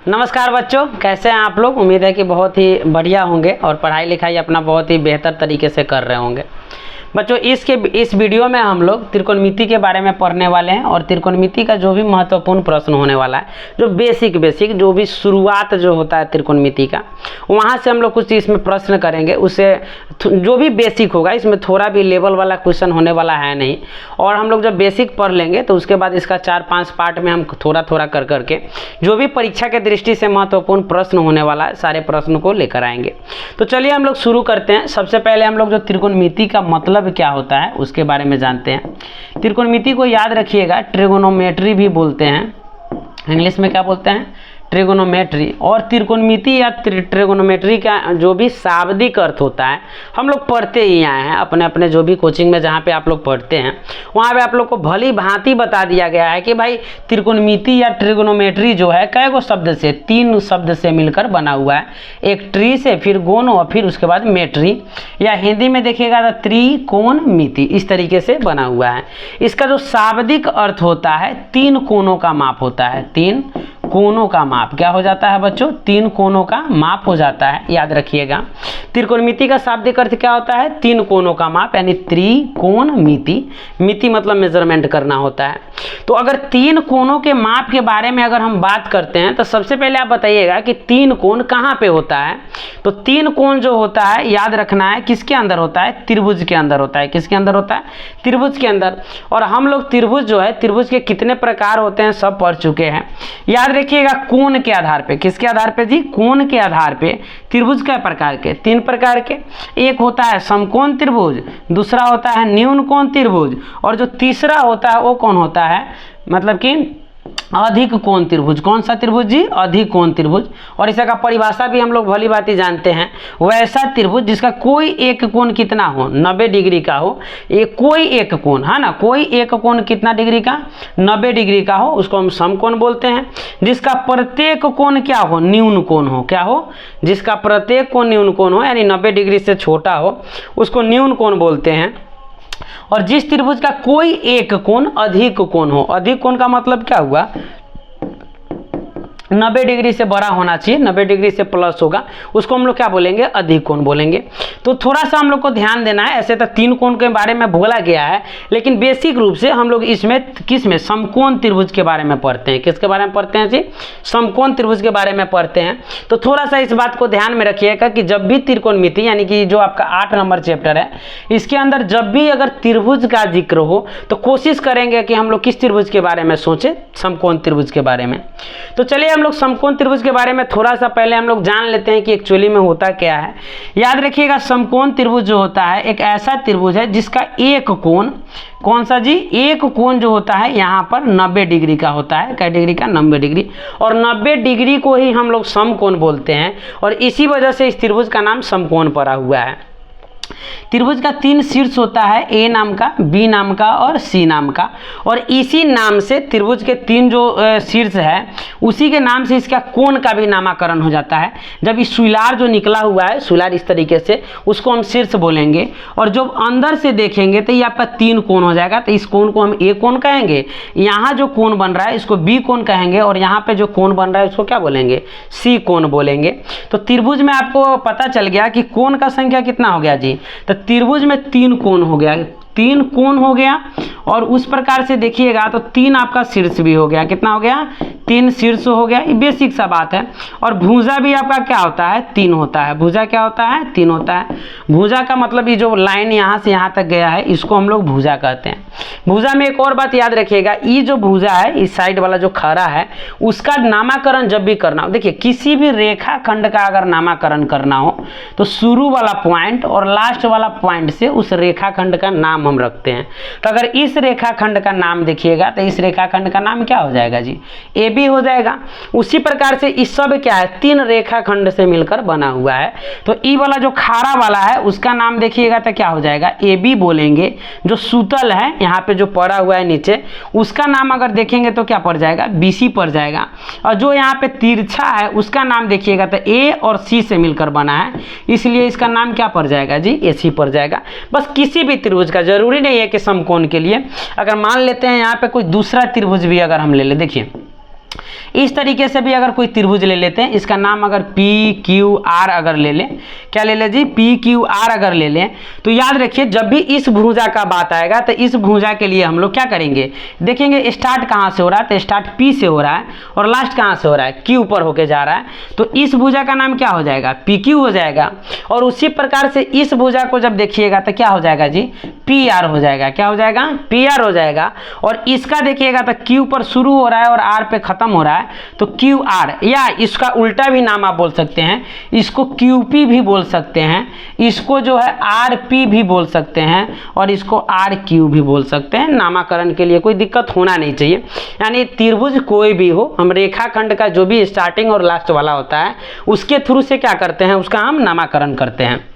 नमस्कार बच्चों, कैसे हैं आप लोग। उम्मीद है कि बहुत ही बढ़िया होंगे और पढ़ाई लिखाई अपना बहुत ही बेहतर तरीके से कर रहे होंगे। बच्चों इस वीडियो में हम लोग त्रिकोणमिति के बारे में पढ़ने वाले हैं और त्रिकोणमिति का जो भी महत्वपूर्ण प्रश्न होने वाला है, जो बेसिक जो भी शुरुआत जो होता है त्रिकोणमिति का, वहाँ से हम लोग कुछ इसमें प्रश्न करेंगे। उससे जो भी बेसिक होगा, इसमें थोड़ा भी लेवल वाला क्वेश्चन होने वाला है नहीं। और हम लोग जब बेसिक पढ़ लेंगे तो उसके बाद इसका 4-5 पार्ट में हम थोड़ा कर करके जो भी परीक्षा के दृष्टि से महत्वपूर्ण प्रश्न होने वाला है, सारे प्रश्न को लेकर आएंगे। तो चलिए हम लोग शुरू करते हैं। सबसे पहले हम लोग जो त्रिकोणमिति का मतलब क्या होता है उसके बारे में जानते हैं। त्रिकोणमिति को याद रखिएगा, ट्रिगोनोमेट्री भी बोलते हैं, इंग्लिश में क्या बोलते हैं, ट्रिगोनोमेट्री। और त्रिकोणमिति या ट्रिगोनोमेट्री का जो भी शाब्दिक अर्थ होता है हम लोग पढ़ते ही आए हैं अपने अपने जो भी कोचिंग में, जहाँ पे आप लोग पढ़ते हैं वहाँ पे आप लोग को भली भांति बता दिया गया है कि भाई त्रिकोणमिति या ट्रिगोनोमेट्री जो है कई गो शब्द से, 3 शब्द से मिलकर बना हुआ है। एक ट्री से, फिर गोनो और फिर उसके बाद मेट्री, या हिंदी में देखिएगा तो त्रिकोणमिति, इस तरीके से बना हुआ है। इसका जो शाब्दिक अर्थ होता है 3 कोनों का माप होता है। 3 कोनों का माप क्या हो जाता है बच्चों, 3 कोनों का माप हो जाता है, याद रखिएगा। त्रिकोणमिति का शाब्दिक अर्थ क्या होता है, 3 कोनों का माप, यानी त्रिकोणमिति। मिति मतलब मेजरमेंट करना होता है। तो अगर 3 कोनों के माप के बारे में अगर हम बात करते हैं तो सबसे पहले आप बताइएगा कि 3 कोण कहाँ पे होता है। तो 3 कोण जो होता है, याद रखना है, किसके अंदर होता है, त्रिभुज के अंदर होता है। किसके अंदर होता है, त्रिभुज के अंदर। और हम लोग त्रिभुज जो है, त्रिभुज के कितने प्रकार होते हैं सब पढ़ चुके हैं। याद रखिएगा कोण के आधार पे, किसके आधार पे जी, कोण के आधार पे त्रिभुज के प्रकार के 3 प्रकार के। एक होता है समकोण त्रिभुज, दूसरा होता है न्यून कोण त्रिभुज, और जो तीसरा होता है वो कौन होता है, मतलब कि अधिक कोण त्रिभुज। कौन सा त्रिभुज जी, अधिक कोण त्रिभुज। और इसका परिभाषा भी हम लोग भली भांति जानते हैं, वैसा त्रिभुज जिसका कोई एक कोण कितना हो, 90 डिग्री का हो। ये कोई एक कोण है ना, कोई एक कोण कितना डिग्री का, 90 डिग्री का हो, उसको हम समकोण बोलते हैं। जिसका प्रत्येक कोण क्या हो, न्यून कोण हो। क्या हो, जिसका प्रत्येक कोण न्यून कोण हो, यानी 90 डिग्री से छोटा हो, उसको न्यून कोण बोलते हैं। और जिस त्रिभुज का कोई एक कोण अधिक कोण हो, अधिक कोण का मतलब क्या हुआ, 90 डिग्री से बड़ा होना चाहिए, 90 डिग्री से प्लस होगा, उसको हम लोग क्या बोलेंगे, अधिक कोण बोलेंगे। तो थोड़ा सा हम लोग को ध्यान देना है। ऐसे तो 3 कोण के बारे में बोला गया है, लेकिन बेसिक रूप से हम लोग इसमें किसमें, समकोण त्रिभुज के बारे में पढ़ते हैं। किसके बारे में पढ़ते हैं जी, समकोण त्रिभुज के बारे में पढ़ते हैं। तो थोड़ा सा इस बात को ध्यान में रखिएगा कि जब भी त्रिकोणमिति, यानी कि जो आपका 8 नंबर चैप्टर है, इसके अंदर जब भी अगर त्रिभुज का जिक्र हो तो कोशिश करेंगे कि हम लोग किस त्रिभुज के बारे में सोचें, समकोण त्रिभुज के बारे में। तो चलिए हम लोग समकोण त्रिभुज के बारे में थोड़ा सा पहले हम लोग जान लेते हैं कि एक्चुअली में होता क्या है। याद रखिएगा, समकोण त्रिभुज जो होता है एक ऐसा त्रिभुज है जिसका एक कोण, कौन सा जी, एक कोण जो होता है यहाँ पर 90 डिग्री का होता है। क्या डिग्री का, 90 डिग्री। और 90 डिग्री को ही हम लोग समकोण बोलते हैं, और इसी वजह से इस त्रिभुज का नाम समकोण पड़ा हुआ है। त्रिभुज का 3 शीर्ष होता है, ए नाम का, बी नाम का और सी नाम का। और इसी नाम से त्रिभुज के 3 जो शीर्ष है, उसी के नाम से इसका कोण का भी नामकरण हो जाता है। जब इस सुलार जो निकला हुआ है, सुलार इस तरीके से, उसको हम शीर्ष बोलेंगे। और जब अंदर से देखेंगे तो ये आपका 3 कोण हो जाएगा। तो इस कोण को हम ए कोण कहेंगे, यहाँ जो कोण बन रहा है इसको बी कोण कहेंगे, और यहाँ पे जो कोण बन रहा है उसको क्या बोलेंगे, सी कोण बोलेंगे। तो त्रिभुज में आपको पता चल गया कि कोण का संख्या कितना हो गया जी, तो त्रिभुज में 3 कोण हो गया, 3 कोण हो गया। और उस प्रकार से देखिएगा तो 3 आपका शीर्ष भी हो गया। कितना हो गया, 3 शीर्ष हो गया। ये बेसिक सा बात है। और भुजा भी आपका क्या होता है, 3 होता है। भुजा क्या होता है, 3 होता है। भुजा का मतलब ये जो लाइन यहाँ से यहाँ तक गया है, इसको हम लोग भुजा कहते हैं। भुजा में एक और बात याद रखिएगा, ये जो भुजा है, इस साइड वाला जो खड़ा है, उसका नामकरण जब भी करना हो, देखिए किसी भी रेखा खंड का अगर नामकरण करना हो तो शुरू वाला पॉइंट और लास्ट वाला पॉइंट से उस रेखा खंड का नाम हम रखते हैं। तो अगर इस रेखाखंड का नाम देखिएगा तो इस रेखाखंड का नाम क्या हो जाएगा जी, ए बी हो जाएगा। उसी प्रकार से इस सब क्या है, 3 रेखाखंड से मिलकर बना हुआ है। तो ई वाला जो खाड़ा वाला है उसका नाम देखिएगा तो क्या हो जाएगा, ए बी बोलेंगे। जो सूतल है यहाँ पे जो पड़ा हुआ है नीचे, उसका नाम अगर देखेंगे तो क्या पड़ जाएगा, बी सी पड़ जाएगा। और जो यहाँ पे तिरछा है उसका नाम देखिएगा तो ए और सी से मिलकर बना है, इसलिए इसका नाम क्या पड़ जाएगा जी, ए सी पड़ जाएगा। बस किसी भी त्रिभुज का, जरूरी नहीं है कि समकोण के लिए, अगर मान लेते हैं यहाँ पे कोई दूसरा त्रिभुज भी अगर हम ले ले, देखिए इस तरीके से भी अगर कोई त्रिभुज ले लेते हैं, इसका नाम अगर पी क्यू आर अगर ले लें, क्या ले लें जी, पी क्यू आर अगर ले लें, तो याद रखिए जब भी इस भुजा का बात आएगा तो इस भुजा के लिए हम लोग क्या करेंगे, देखेंगे स्टार्ट कहाँ से हो रहा है, तो स्टार्ट पी से हो रहा है और लास्ट कहाँ से हो रहा है, क्यू पर होके जा रहा है, तो इस भुजा का नाम क्या हो जाएगा, पी क्यू हो जाएगा। और उसी प्रकार से इस भुजा को जब देखिएगा तो क्या हो जाएगा जी, पी आर हो जाएगा, क्या हो जाएगा, पी आर हो जाएगा। और इसका देखिएगा तो क्यू पर शुरू हो रहा है और आर पे खत्म हो रहा है, तो क्यू आर, या इसका उल्टा भी नाम आप बोल सकते हैं, इसको क्यू पी भी बोल सकते हैं, इसको जो है आर पी भी बोल सकते हैं और इसको आर क्यू भी बोल सकते हैं। नामकरण के लिए कोई दिक्कत होना नहीं चाहिए। यानी त्रिभुज कोई भी हो, हम रेखाखंड का जो भी स्टार्टिंग और लास्ट वाला होता है उसके थ्रू से क्या करते हैं, उसका हम नामकरण करते हैं।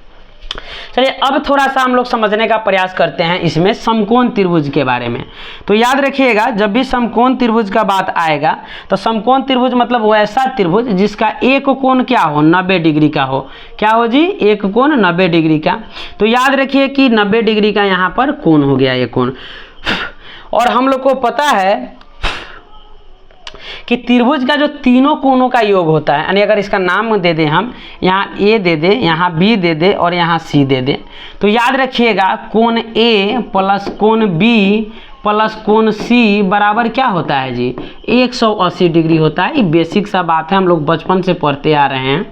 चलिए अब थोड़ा सा हम लोग समझने का प्रयास करते हैं इसमें समकोण त्रिभुज के बारे में। तो याद रखिएगा जब भी समकोण त्रिभुज का बात आएगा तो समकोण त्रिभुज मतलब वो ऐसा त्रिभुज जिसका एक कोण क्या हो, 90 डिग्री का हो। क्या हो जी, एक कोण 90 डिग्री का। तो याद रखिए कि 90 डिग्री का यहाँ पर कोण हो गया, ये कोण। और हम लोग को पता है कि त्रिभुज का जो तीनों कोणों का योग होता है, यानी अगर इसका नाम दे दें हम, यहाँ ए दे दें, यहाँ बी दे दें और यहाँ सी दे दें, तो याद रखिएगा कोण ए प्लस कोण बी प्लस कोण सी बराबर क्या होता है जी, 180 डिग्री होता है। ये बेसिक सा बात है, हम लोग बचपन से पढ़ते आ रहे हैं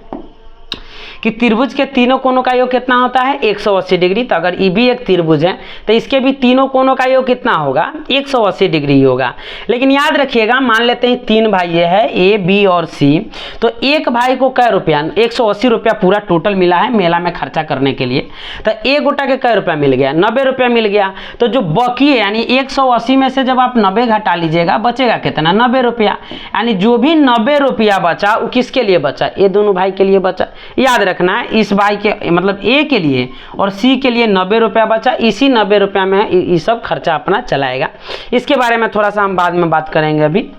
कि त्रिभुज के तीनों कोणों का योग कितना होता है, 180 डिग्री। तो अगर ये भी एक त्रिभुज है तो इसके भी तीनों कोणों का योग कितना होगा, 180 डिग्री होगा। लेकिन याद रखिएगा मान लेते हैं 3 भाई ये है ए बी और सी, तो एक भाई को कै रुपया, 180 रुपया पूरा टोटल मिला है मेला में खर्चा करने के लिए, तो एक गोटा के कै रुपया मिल गया, 90 रुपया मिल गया। तो जो बाकी है यानी 180 में से जब आप 90 घटा लीजिएगा बचेगा कितना, 90 रुपया। यानी जो भी 90 रुपया बचा वो किसके लिए बचा, ये दोनों भाई के लिए बचा। याद रखना है इस भाई के मतलब ए के लिए और सी के लिए 90 रुपया बचा, इसी 90 रुपया में ये सब खर्चा अपना चलाएगा। इसके बारे में थोड़ा सा हम बाद में बात करेंगे। अभी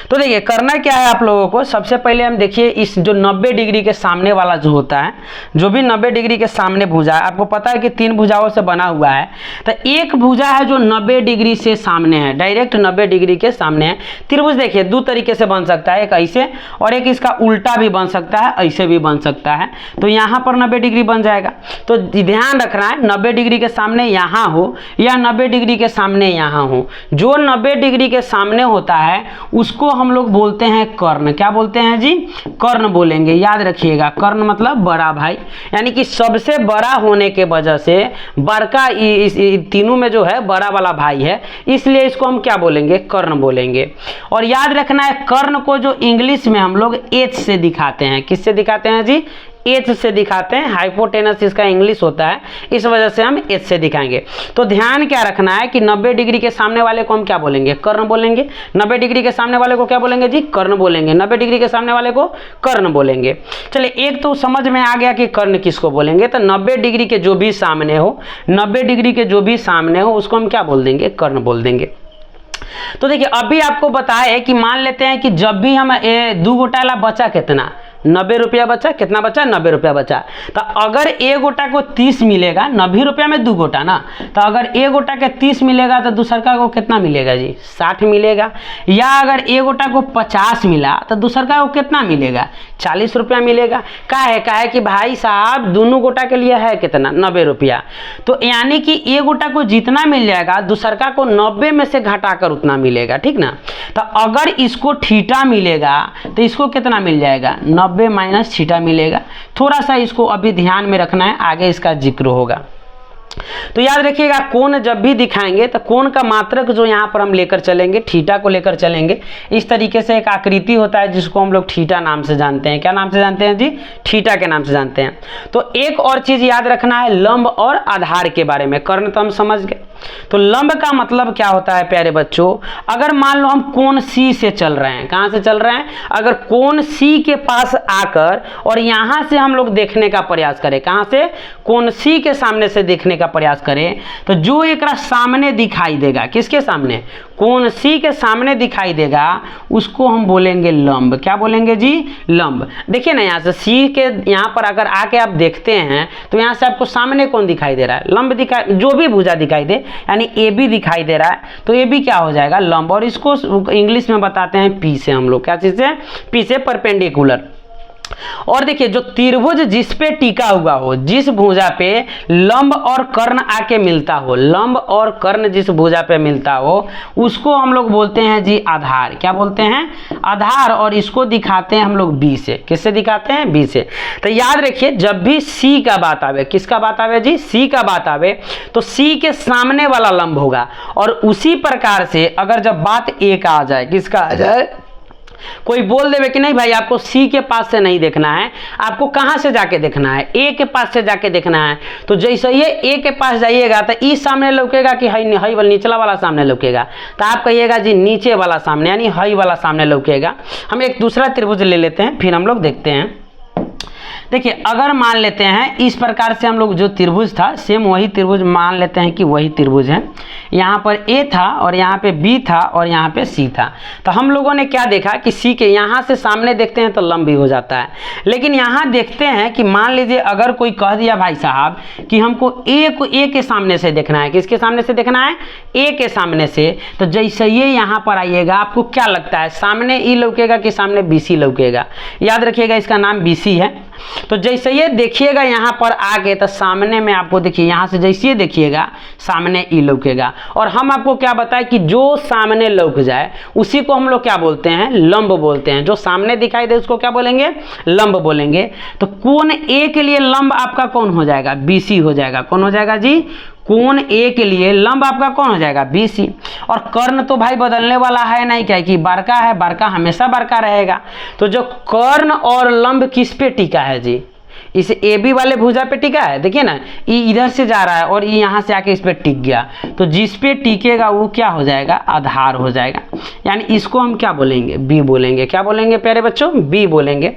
तो देखिए करना क्या है आप लोगों को, सबसे पहले हम देखिए इस जो 90 डिग्री के सामने वाला जो होता है, जो भी 90 डिग्री के सामने भुजा है, आपको पता है कि 3 भुजाओं से बना हुआ है, तो एक भुजा है जो 90 डिग्री से सामने है, डायरेक्ट 90 डिग्री के सामने है। त्रिभुज देखिए 2 तरीके से बन सकता है, एक ऐसे और एक इसका उल्टा भी बन सकता है, ऐसे भी बन सकता है। तो यहाँ पर 90 डिग्री बन जाएगा। तो ध्यान रखना है 90 डिग्री के सामने यहाँ हो या 90 डिग्री के सामने यहाँ हो, जो 90 डिग्री के सामने होता है उसको हम लोग बोलते हैं कर्ण। क्या बोलते हैं जी, कर्ण बोलेंगे। याद रखिएगा कर्ण मतलब बड़ा भाई, यानी कि सबसे बड़ा होने के वजह से बड़का इस तीनों में जो है बड़ा वाला भाई है, इसलिए इसको हम क्या बोलेंगे, कर्ण बोलेंगे। और याद रखना है कर्ण को जो इंग्लिश में हम लोग एच से दिखाते हैं, किससे दिखाते हैं जी, एच से दिखाते हैं। हाइपोटेनस इसका इंग्लिश होता है, इस वजह से हम एच से दिखाएंगे। तो ध्यान क्या रखना है कि 90 डिग्री के सामने वाले को हम क्या बोलेंगे, कर्ण बोलेंगे। 90 डिग्री के सामने वाले को क्या बोलेंगे जी, कर्ण बोलेंगे। 90 डिग्री के सामने वाले को कर्ण बोलेंगे। चलिए एक तो समझ में आ गया कि कर्ण किसको बोलेंगे, तो 90 डिग्री के जो भी सामने हो, 90 डिग्री के जो भी सामने हो उसको हम क्या बोल देंगे, कर्ण बोल देंगे। तो देखिए अभी आपको बताया कि मान लेते हैं कि जब भी हम 2 गोटाला बचा कितना, 90 रुपया बचा, कितना बचा, 90 रुपया बचा। तो अगर एक गोटा को 30 मिलेगा, 90 रुपया में 2 गोटा ना, तो अगर एक गोटा के 30 मिलेगा तो दूसरका को कितना मिलेगा जी, 60 मिलेगा। या अगर एक गोटा को 50 मिला तो दूसरका को कितना मिलेगा, 40 रुपया मिलेगा। का है कि भाई साहब दोनों गोटा के लिए है कितना, 90 रुपया। तो यानी कि एक गोटा को जितना मिल जाएगा दूसरका को 90 में से घटाकर उतना मिलेगा, ठीक ना। तो अगर इसको थीटा मिलेगा तो इसको कितना मिल जाएगा, 90 माइनस थीटा मिलेगा। थोड़ा सा इसको अभी ध्यान में रखना है, आगे इसका जिक्र होगा। तो याद रखिएगा कोण जब भी दिखाएंगे तो कोण का मात्रक जो यहाँ पर हम लेकर चलेंगे, थीटा को लेकर चलेंगे। इस तरीके से एक आकृति होता है जिसको हम लोग थीटा नाम से जानते हैं। क्या नाम से जानते हैं जी, थीटा के नाम से जानते हैं। तो एक और चीज याद रखना है लंब और आधार के बारे में। कर्ण तो हम समझ गए, तो लंब का मतलब क्या होता है प्यारे बच्चों, अगर मान लो हम कोण सी से चल रहे हैं, कहाँ से चल रहे हैं, अगर कोण सी के पास आकर और यहाँ से हम लोग देखने का प्रयास करें, कहाँ से, कोण सी के सामने से देखने का प्रयास करें, तो जो एक सामने दिखाई देगा, किसके सामने, कोण सी के सामने दिखाई देगा उसको हम बोलेंगे लंब। क्या बोलेंगे जी? लंब। देखिए ना यहाँ से सी के यहाँ पर अगर आके आप देखते हैं तो यहाँ से आपको सामने कौन दिखाई दे रहा है? लंब दिखाई, जो भी भुजा दिखाई दे, यानी ए बी दिखाई दे रहा है तो ए बी क्या हो जाएगा? लंब। और इसको इंग्लिश में बताते हैं पी से हम लोग, क्या चीज से? पी से परपेंडिकुलर। और देखिए जो त्रिभुज जिस पे टिका हुआ हो, जिस भुजा पे लंब और कर्ण आके मिलता हो, लंब और कर्ण जिस भुजा पे मिलता हो उसको हम लोग बोलते हैं जी आधार। क्या बोलते हैं? आधार। और इसको दिखाते हैं हम लोग बी से। किससे दिखाते हैं? बी से। तो याद रखिए जब भी सी का बात आवे, किसका बात आवे जी? सी का बात आवे तो सी के सामने वाला लंब होगा। और उसी प्रकार से अगर जब बात ए का आ जाए, किसका आ जाए? कोई बोल देवे कि नहीं भाई आपको सी के पास से नहीं देखना है, आपको कहां से जाके देखना है? ए के पास से जाके देखना है। तो जैसे ये ए के पास जाइएगा तो ई सामने लौकेगा कि हई निचला वाला सामने लौकेगा? तो आप कहिएगा जी नीचे वाला सामने, यानी हई वाला सामने लौकेगा। हम एक दूसरा त्रिभुज ले लेते हैं, फिर हम लोग देखते हैं। देखिए अगर मान लेते हैं इस प्रकार से हम लोग जो त्रिभुज था सेम वही त्रिभुज मान लेते हैं कि वही त्रिभुज है। यहाँ पर ए था और यहाँ पे बी था और यहाँ पे सी था। तो हम लोगों ने क्या देखा कि सी के यहाँ से सामने देखते हैं तो लंब भी हो जाता है। लेकिन यहाँ देखते हैं कि मान लीजिए अगर कोई कह दिया भाई साहब कि हमको ए को ए के सामने से देखना है। किसके सामने से देखना है? ए के सामने से। तो जैसे ये यहाँ पर आइएगा आपको क्या लगता है? सामने ई लौकेगा कि सामने बी सी लौकेगा? याद रखिएगा इसका नाम बी सी है। तो जैसे ये देखिएगा यहाँ पर आगे तो सामने में आपको देखिए यहाँ से जैसे ये देखिएगा सामने ई लौकेगा। और हम आपको क्या बताएं कि जो सामने लौक जाए उसी को हम लोग क्या बोलते हैं? लंब बोलते हैं। जो सामने दिखाई दे उसको क्या बोलेंगे? लंब बोलेंगे। तो कोण ए के लिए लंब आपका कौन हो जाएगा? बी सी हो जाएगा। कौन हो जाएगा जी? कोण ए के लिए लंब आपका कौन हो जाएगा? B C. और कर्ण तो भाई बदलने वाला है नहीं, क्या कि बारका है, बारका हमेशा बारका रहेगा। तो जो कर्ण और लंब किस पे टिका है जी? इस ए बी वाले भुजा पे टिका है। देखिए ना ई इधर से जा रहा है और ई यहाँ से आके इस पे टिक गया। तो जिस पे टिकेगा वो क्या हो जाएगा? आधार हो जाएगा। यानी इसको हम क्या बोलेंगे? बी बोलेंगे। क्या बोलेंगे प्यारे बच्चों? बी बोलेंगे।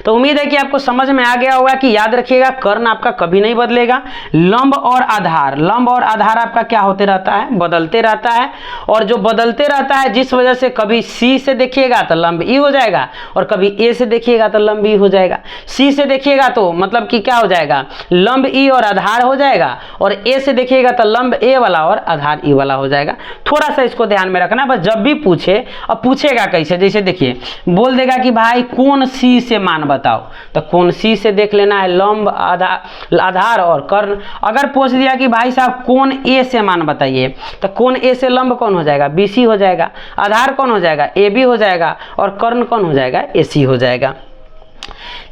तो उम्मीद है कि आपको समझ में आ गया होगा कि याद रखिएगा कर्ण आपका कभी नहीं बदलेगा। लंब और आधार, लंब और आधार आपका क्या होते रहता है? बदलते रहता है। और जो बदलते रहता है जिस वजह से कभी सी से देखिएगा तो लंब ई हो जाएगा और कभी ए से देखिएगा तो लंब ई हो जाएगा। सी से देखिएगा तो मतलब कि क्या हो जाएगा? लंब ई और आधार हो जाएगा। और ए से देखिएगा तो लंब ए वाला और आधार ई वाला हो जाएगा। थोड़ा सा इसको ध्यान में रखना। बस जब भी पूछे, अब पूछेगा कैसे? जैसे देखिए बोल देगा कि भाई कोण सी से मान बताओ, तो कोण सी से देख लेना है लंब आधार और कर्ण। अगर पूछ दिया कि भाई साहब कोण ए से मान बताइए, तो कोण ए से लंब कौन हो जाएगा? बी सी हो जाएगा। आधार कौन हो जाएगा? ए बी हो जाएगा। और कर्ण कौन हो जाएगा? ए सी हो जाएगा।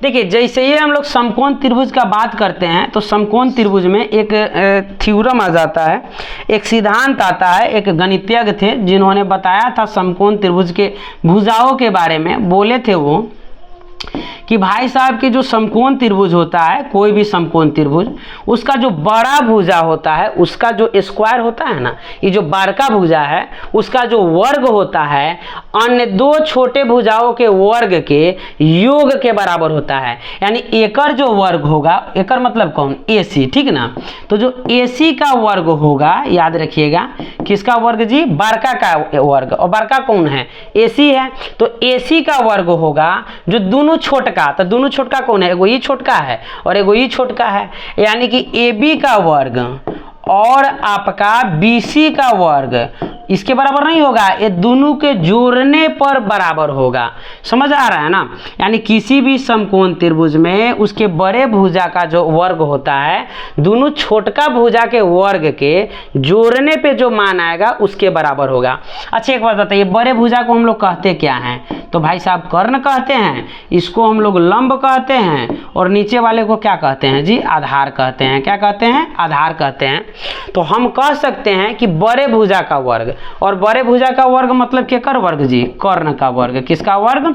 देखिए जैसे ये हम लोग समकोण त्रिभुज का बात करते हैं तो समकोण त्रिभुज में एक थ्योरम आ जाता है, एक सिद्धांत आता है। एक गणितज्ञ थे जिन्होंने बताया था समकोण त्रिभुज के भुजाओं के बारे में। बोले थे वो कि भाई साहब के जो समकोण त्रिभुज होता है, कोई भी समकोण त्रिभुज, उसका जो बड़ा भुजा होता है उसका जो स्क्वायर होता है ना, ये जो बारका भुजा है उसका जो वर्ग होता है अन्य दो छोटे भुजाओं के वर्ग के योग के बराबर होता है। यानी एकर जो वर्ग होगा, एकर मतलब कौन? AC, ठीक ना। तो जो AC का वर्ग होगा, याद रखिएगा किसका वर्ग जी? बारका का वर्ग। और बारका कौन है? AC है। तो AC का वर्ग होगा जो दोनों छोटका, तो दोनों छोटका कौन है? एगो ई छोटका है और एगो ई छोटका है। यानी कि AB का वर्ग और आपका BC का वर्ग इसके बराबर नहीं होगा, ये दोनों के जोड़ने पर बराबर होगा। समझ आ रहा है ना? यानी किसी भी समकोण त्रिभुज में उसके बड़े भुजा का जो वर्ग होता है दोनों छोटका भुजा के वर्ग के जोड़ने पे जो मान आएगा उसके बराबर होगा। अच्छा एक बात बताइए, बड़े भुजा को हम लोग कहते क्या हैं? तो भाई साहब कर्ण कहते हैं, इसको हम लोग लंब कहते हैं और नीचे वाले को क्या कहते हैं जी? आधार कहते हैं। क्या कहते हैं? आधार कहते हैं। तो हम कह सकते हैं कि बड़े भुजा का वर्ग, और बड़े भुजा का वर्ग मतलब केकर वर्ग जी? कर्ण का वर्ग। किसका वर्ग?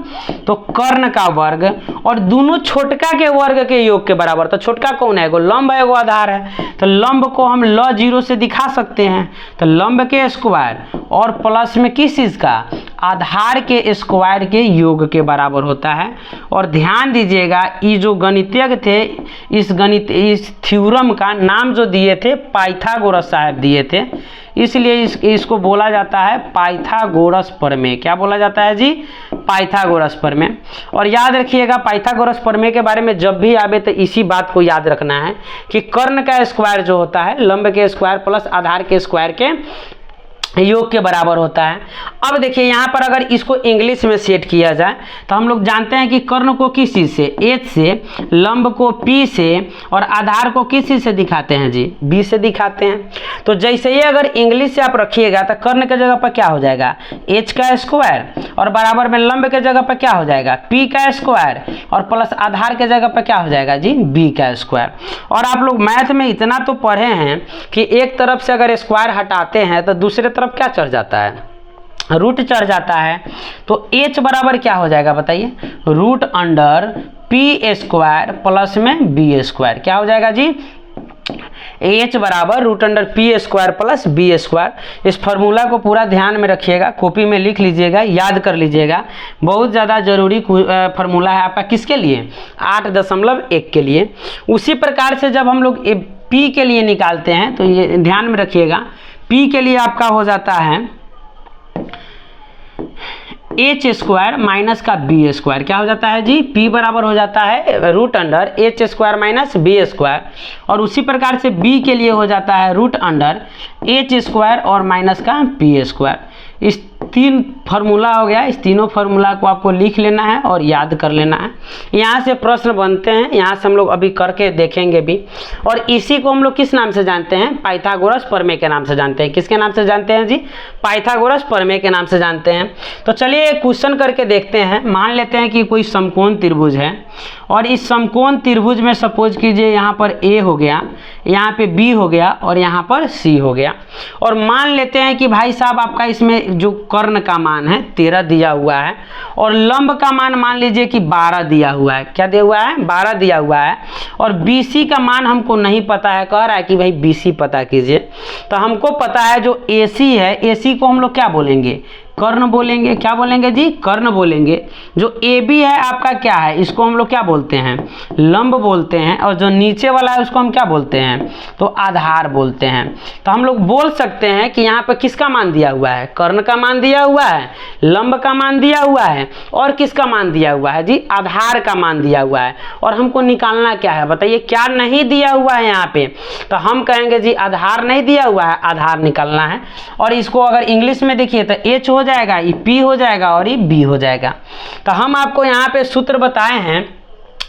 तो कर्ण का वर्ग और दोनों छोटका के वर्ग के योग के बराबर। तो छोटका कौन है? एगो लंब है, एगो आधार है। तो लंब को हम ल 0 से दिखा सकते हैं। तो लंब के स्क्वायर और प्लस में किस चीज का? आधार के स्क्वायर के योग के बराबर होता है। और ध्यान दीजिएगा ये जो गणितज्ञ थे इस थ्योरम का नाम जो दिए थे पाइथागोरस साहब दिए थे। इसलिए इसको बोला जाता है पाइथागोरस प्रमेय। क्या बोला जाता है जी? पाइथागोरस प्रमेय। और याद रखिएगा पाइथागोरस प्रमेय के बारे में जब भी आवे तो इसी बात को याद रखना है कि कर्ण का स्क्वायर जो होता है लंब के स्क्वायर प्लस आधार के स्क्वायर के योग के बराबर होता है। अब देखिए यहाँ पर अगर इसको इंग्लिश में सेट किया जाए तो हम लोग जानते हैं कि कर्ण को किस चीज़ से? H से, लंब को P से और आधार को किस चीज़ से दिखाते हैं जी? B से दिखाते हैं। तो जैसे ये अगर इंग्लिश से आप रखिएगा तो कर्ण के जगह पर क्या हो जाएगा? H का स्क्वायर और बराबर में लंब के जगह पर क्या हो जाएगा? P का स्क्वायर और प्लस आधार के जगह पर क्या हो जाएगा जी? B का स्क्वायर। और आप लोग मैथ में इतना तो पढ़े हैं कि एक तरफ से अगर स्क्वायर हटाते हैं तो दूसरे तरफ क्या चढ़ जाता है? रूट चढ़ जाता है। तो h बराबर क्या हो जाएगा बताइए? Root under p square plus में b स्क्वायर। क्या हो जाएगा जी? h बराबर root under P square plus B square. इस फार्मूला को पूरा ध्यान में रखिएगा, कॉपी में लिख लीजिएगा, याद कर लीजिएगा। बहुत ज़्यादा जरूरी फार्मूला है आपका। किसके लिए? 8.1 के लिए। उसी प्रकार से जब हम लोग p के लिए निकालते हैं तो ये ध्यान में रखिएगा, p के लिए आपका हो जाता है h स्क्वायर माइनस का b स्क्वायर। क्या हो जाता है जी? p बराबर हो जाता है root under h square minus b square. और उसी प्रकार से b के लिए हो जाता है रूट अंडर h स्क्वायर और माइनस का p स्क्वायर। इस 3 फार्मूला हो गया। इस तीनों फार्मूला को आपको लिख लेना है और याद कर लेना है। यहाँ से प्रश्न बनते हैं, यहाँ से हम लोग अभी करके देखेंगे भी। और इसी को हम लोग किस नाम से जानते हैं? पाइथागोरस प्रमेय के नाम से जानते हैं। किसके नाम से जानते हैं जी? पाइथागोरस प्रमेय के नाम से जानते हैं। तो चलिए एक क्वेश्चन करके देखते हैं। मान लेते हैं कि कोई समकोण त्रिभुज है और इस समकोण त्रिभुज में सपोज कीजिए यहाँ पर A हो गया, यहाँ पे B हो गया और यहाँ पर C हो गया। और मान लेते हैं कि भाई साहब आपका इसमें जो कर्ण का मान है 13 दिया हुआ है और लंब का मान मान लीजिए कि 12 दिया हुआ है। क्या दिया हुआ है? 12 दिया हुआ है। और BC का मान हमको नहीं पता है, कह रहा है कि भाई BC पता कीजिए। तो हमको पता है जो AC है, AC को हम लोग क्या बोलेंगे? कर्ण बोलेंगे। क्या बोलेंगे जी? कर्ण बोलेंगे। जो AB है आपका क्या है? इसको हम लोग क्या बोलते हैं? लंब बोलते हैं। और जो नीचे वाला है उसको हम क्या बोलते हैं? तो आधार बोलते हैं। तो हम लोग बोल सकते हैं कि यहाँ पे किसका मान दिया हुआ है? कर्ण का मान दिया हुआ है, लंब का मान दिया हुआ है और किसका मान दिया हुआ है जी? आधार का मान दिया हुआ है। और हमको निकालना क्या है बताइए? क्या नहीं दिया हुआ है यहाँ पे? तो हम कहेंगे जी आधार नहीं दिया हुआ है, आधार निकालना है। और इसको अगर इंग्लिश में देखिए तो H हो जाएगा, ये P हो जाएगा और ये B हो जाएगा। तो हम आपको यहाँ पे सूत्र बताए हैं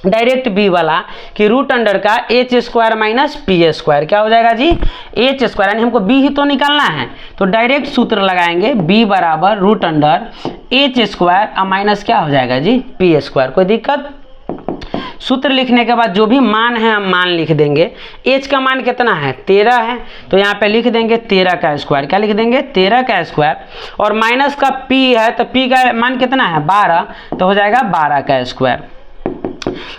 डायरेक्ट B वाला कि रूट अंडर का h square minus P square. क्या हो जाएगा जी? h स्क्वायर, यानी हमको B ही तो निकालना है। तो डायरेक्ट सूत्र लगाएंगे B बराबर root under h square minus क्या हो जाएगा जी? P square. कोई दिक्कत? सूत्र लिखने के बाद जो भी मान है हम मान लिख देंगे। h का मान कितना है? 13 है। तो यहाँ पे लिख देंगे 13 का स्क्वायर। क्या लिख देंगे? 13 का स्क्वायर। और माइनस का p है तो p का मान कितना है? 12। तो हो जाएगा 12 का स्क्वायर।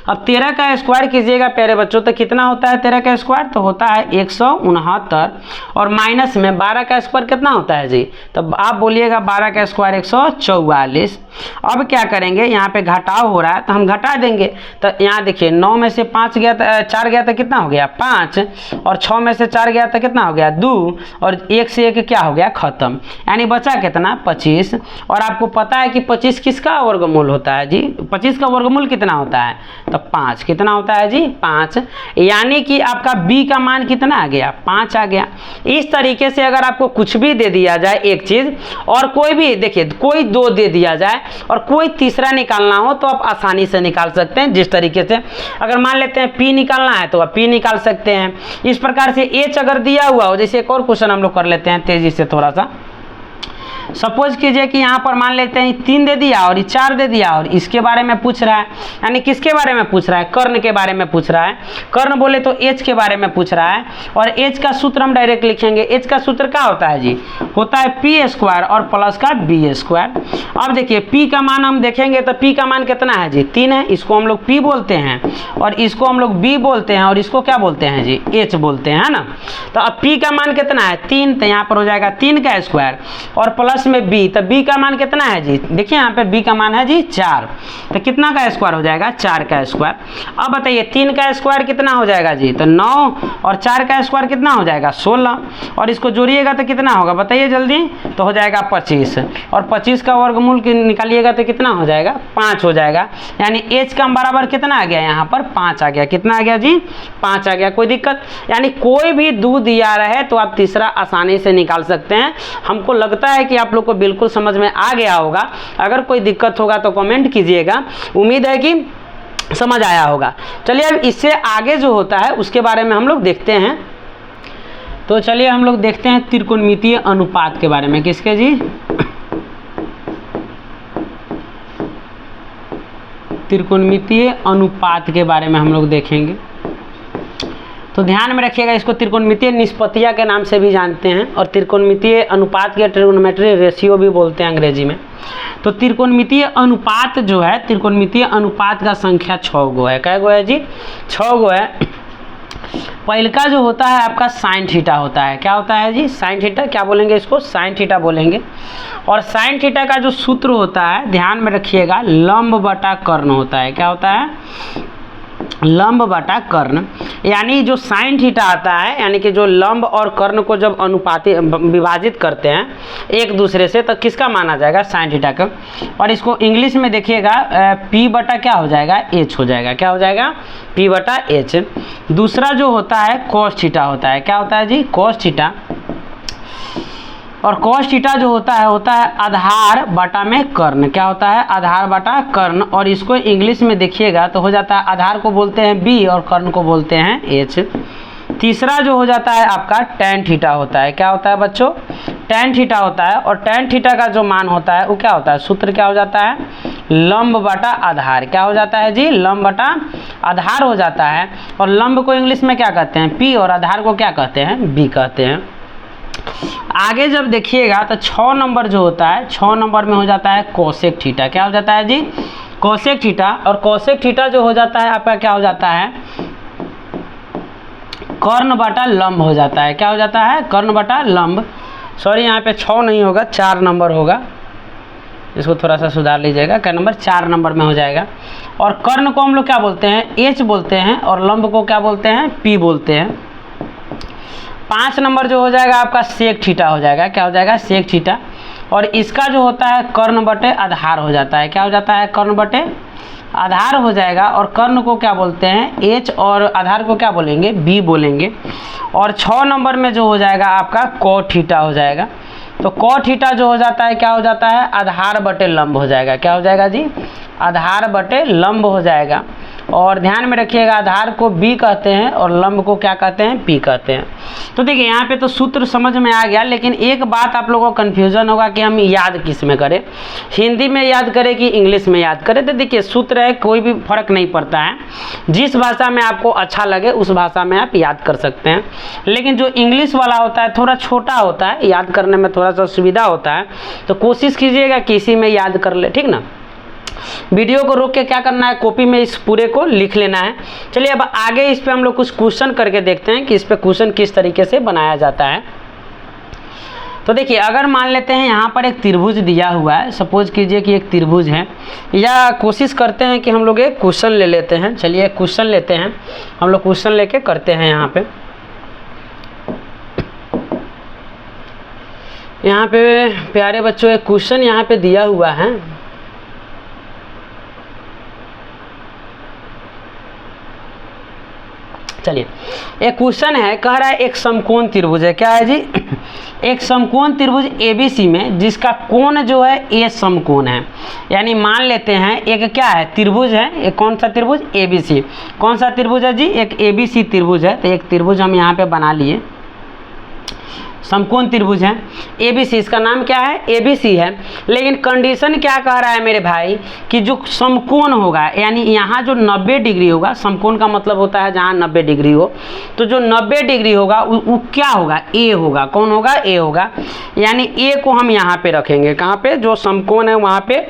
अब 13 का स्क्वायर कीजिएगा प्यारे बच्चों तो कितना होता है 13 का स्क्वायर? तो होता है 169 और माइनस में 12 का स्क्वायर कितना होता है जी? तो आप बोलिएगा 12 का स्क्वायर 144। अब क्या करेंगे? यहाँ पे घटाव हो रहा है तो हम घटा देंगे। तो यहाँ देखिए 9 में से 5 गया तो 4 गया तो कितना हो गया? 5। और 6 में से 4 गया तो कितना हो गया? 2। और 1 से 1 क्या हो गया? खत्म। यानी बचा कितना? 25। और आपको पता है कि 25 किसका वर्गमूल होता है जी? 25 का वर्गमूल कितना होता है? तो 5। कितना होता है जी? 5। यानी कि आपका B का मान कितना आ गया? 5 आ गया। इस तरीके से अगर आपको कुछ भी दे दिया जाए एक चीज़ और कोई भी देखिए कोई 2 दे दिया जाए और कोई तीसरा निकालना हो तो आप आसानी से निकाल सकते हैं। जिस तरीके से अगर मान लेते हैं P निकालना है तो आप P निकाल सकते हैं। इस प्रकार से H अगर दिया हुआ हो, जैसे एक और क्वेश्चन हम लोग कर लेते हैं तेजी से थोड़ा सा। सपोज कीजिए कि यहाँ पर मान लेते हैं 3 दे दिया और 4 दे दिया और इसके बारे में पूछ रहा है। यानी किसके बारे में पूछ रहा है? कर्ण के बारे में पूछ रहा है। कर्ण बोले तो h के बारे में पूछ रहा है। और h का सूत्र हम डायरेक्ट लिखेंगे। h का सूत्र क्या होता है जी? होता है पी स्क्वायर और प्लस का b स्क्वायर। अब देखिए p का मान हम देखेंगे तो p का मान कितना है जी? 3 है। इसको हम लोग p बोलते हैं और इसको हम लोग b बोलते हैं और इसको क्या बोलते हैं जी? h बोलते हैं, है ना। तो अब p का मान कितना है? 3। तो यहाँ पर हो जाएगा 3 का स्क्वायर और प्लस प्लस में b, तो b का मान कितना है जी, देखिए यहाँ पे b का मान है जी 4, तो कितना का स्क्वायर हो जाएगा 4 का स्क्वायर। अब बताइए 3 का स्क्वायर कितना हो जाएगा जी, तो 9, और 4 का स्क्वायर कितना हो जाएगा 16, और इसको जोड़िएगा तो कितना होगा बताइए जल्दी, तो हो जाएगा 25, और 25 का वर्गमूल निकालिएगा तो कितना हो जाएगा 5 हो जाएगा। यानी h का बराबर कितना आ गया, यहाँ पर 5 आ गया, कितना आ गया जी 5 आ गया। कोई दिक्कत, यानी कोई भी दूध दिया रहे तो आप तीसरा आसानी से निकाल सकते हैं। हमको लगता है कि आप लोग को बिल्कुल समझ में आ गया होगा। अगर कोई दिक्कत होगा तो कमेंट कीजिएगा, उम्मीद है कि समझ आया होगा। चलिए अब इससे आगे जो होता है उसके बारे में हम लोग देखते हैं। तो चलिए हम लोग देखते हैं त्रिकोणमितीय अनुपात के बारे में। किसके जी, त्रिकोणमितीय अनुपात के बारे में हम लोग देखेंगे। तो ध्यान में रखिएगा, इसको त्रिकोणमितीय निष्पत्तियाँ के नाम से भी जानते हैं, और त्रिकोणमितीय अनुपात के ट्रिगोनोमेट्री रेशियो भी बोलते हैं अंग्रेजी में। तो त्रिकोणमितीय अनुपात जो है, त्रिकोणमितीय अनुपात का संख्या 6 गो है। कै गो है जी, 6 गो है। पहले का जो होता है आपका साइन थीटा होता है। क्या होता है जी, साइन थीटा, क्या बोलेंगे इसको, साइन थीटा बोलेंगे। और साइन थीटा का जो सूत्र होता है, ध्यान में रखिएगा, लंब बटा कर्ण होता है। क्या होता है, लंब बटा कर्ण। यानी जो साइन थीटा आता है, यानी कि जो लंब और कर्ण को जब अनुपाति विभाजित करते हैं एक दूसरे से, तो किसका माना जाएगा, साइन थीटा का। और इसको इंग्लिश में देखिएगा p बटा क्या हो जाएगा, h हो जाएगा। क्या हो जाएगा, p बटा h। दूसरा जो होता है cos थीटा होता है। क्या होता है जी, cos थीटा। और cos थीटा जो होता है आधार बटा में कर्ण। क्या होता है, आधार बटा कर्ण। और इसको इंग्लिश में देखिएगा तो हो जाता है, आधार को बोलते हैं b और कर्ण को बोलते हैं h। तीसरा जो हो जाता है आपका tan थीटा होता है। क्या होता है बच्चों, tan थीटा होता है। और tan थीटा का जो मान होता है वो क्या होता है, सूत्र क्या हो जाता है, लंब बटा आधार। क्या हो जाता है जी, लंब बटा आधार हो जाता है। और लंब को इंग्लिश में क्या कहते हैं, p, और आधार को क्या कहते हैं, b कहते हैं। आगे जब देखिएगा तो 6 नंबर जो होता है, 6 नंबर में हो जाता है कोसेक थीटा। क्या हो जाता है जी, कोसेक थीटा। और कोसेक थीटा जो हो जाता है आपका क्या हो जाता है, कर्ण बटा लंब हो जाता है। क्या हो जाता है, कर्ण बटा लंब। सॉरी, यहाँ पे 6 नहीं होगा, 4 नंबर होगा, इसको थोड़ा सा सुधार लीजिएगा। क्या नंबर, 4 नंबर में हो जाएगा। और कर्ण को हम लोग क्या बोलते हैं, h बोलते हैं, और लंब को क्या बोलते हैं, p बोलते हैं। 5 नंबर जो हो जाएगा आपका सेक थीटा हो जाएगा। क्या हो जाएगा, सेक थीटा। और इसका जो होता है कर्ण बटे आधार हो जाता है। क्या हो जाता है, कर्ण बटे आधार हो जाएगा। और कर्ण को क्या बोलते हैं, h, और आधार को क्या बोलेंगे, b बोलेंगे। और 6 नंबर में जो हो जाएगा आपका cot थीटा हो जाएगा। तो cot थीटा जो हो जाता है क्या हो जाता है, आधार बटे लंब हो जाएगा। क्या हो जाएगा जी, आधार बटे लंब हो जाएगा। और ध्यान में रखिएगा, आधार को b कहते हैं और लंब को क्या कहते हैं, p कहते हैं। तो देखिए यहाँ पे तो सूत्र समझ में आ गया, लेकिन एक बात आप लोगों को कन्फ्यूजन होगा कि हम याद किस में करें, हिंदी में याद करें कि इंग्लिश में याद करें। तो देखिए सूत्र है, कोई भी फर्क नहीं पड़ता है, जिस भाषा में आपको अच्छा लगे उस भाषा में आप याद कर सकते हैं। लेकिन जो इंग्लिश वाला होता है थोड़ा छोटा होता है, याद करने में थोड़ा सा सुविधा होता है, तो कोशिश कीजिएगा कि इसी में याद कर ले, ठीक ना। वीडियो को रोक के क्या करना है, कॉपी में इस पूरे को लिख लेना है। चलिए अब आगे इस पे हम लोग कुछ क्वेश्चन करके देखते हैं कि इस पे क्वेश्चन किस तरीके से बनाया जाता है। तो देखिए, अगर मान लेते हैं यहाँ पर एक त्रिभुज दिया हुआ है, सपोज कीजिए कि एक त्रिभुज है, या कोशिश करते हैं कि हम लोग एक क्वेश्चन ले लेते हैं। चलिए क्वेश्चन लेते हैं, हम लोग क्वेश्चन लेके करते हैं। यहाँ पे प्यारे बच्चों एक क्वेश्चन यहाँ पे दिया हुआ है। चलिए एक क्वेश्चन है, कह रहा है एक समकोण त्रिभुज है। क्या है जी, एक समकोण त्रिभुज ABC में जिसका कोण जो है A समकोण है। यानी मान लेते हैं एक क्या है, त्रिभुज है, एक कौन सा त्रिभुज, ABC। कौन सा त्रिभुज है जी, एक ABC त्रिभुज है। तो एक त्रिभुज हम यहाँ पे बना लिए, समकोण त्रिभुज है ABC, इसका नाम क्या है, ABC है। लेकिन कंडीशन क्या कह रहा है मेरे भाई, कि जो समकोण होगा, यानी यहाँ जो 90 डिग्री होगा, समकोण का मतलब होता है जहाँ 90 डिग्री हो, तो जो 90 डिग्री होगा वो क्या होगा, A होगा। कौन होगा, A होगा। यानी A को हम यहाँ पे रखेंगे, कहाँ पे, जो समकोण है वहाँ पे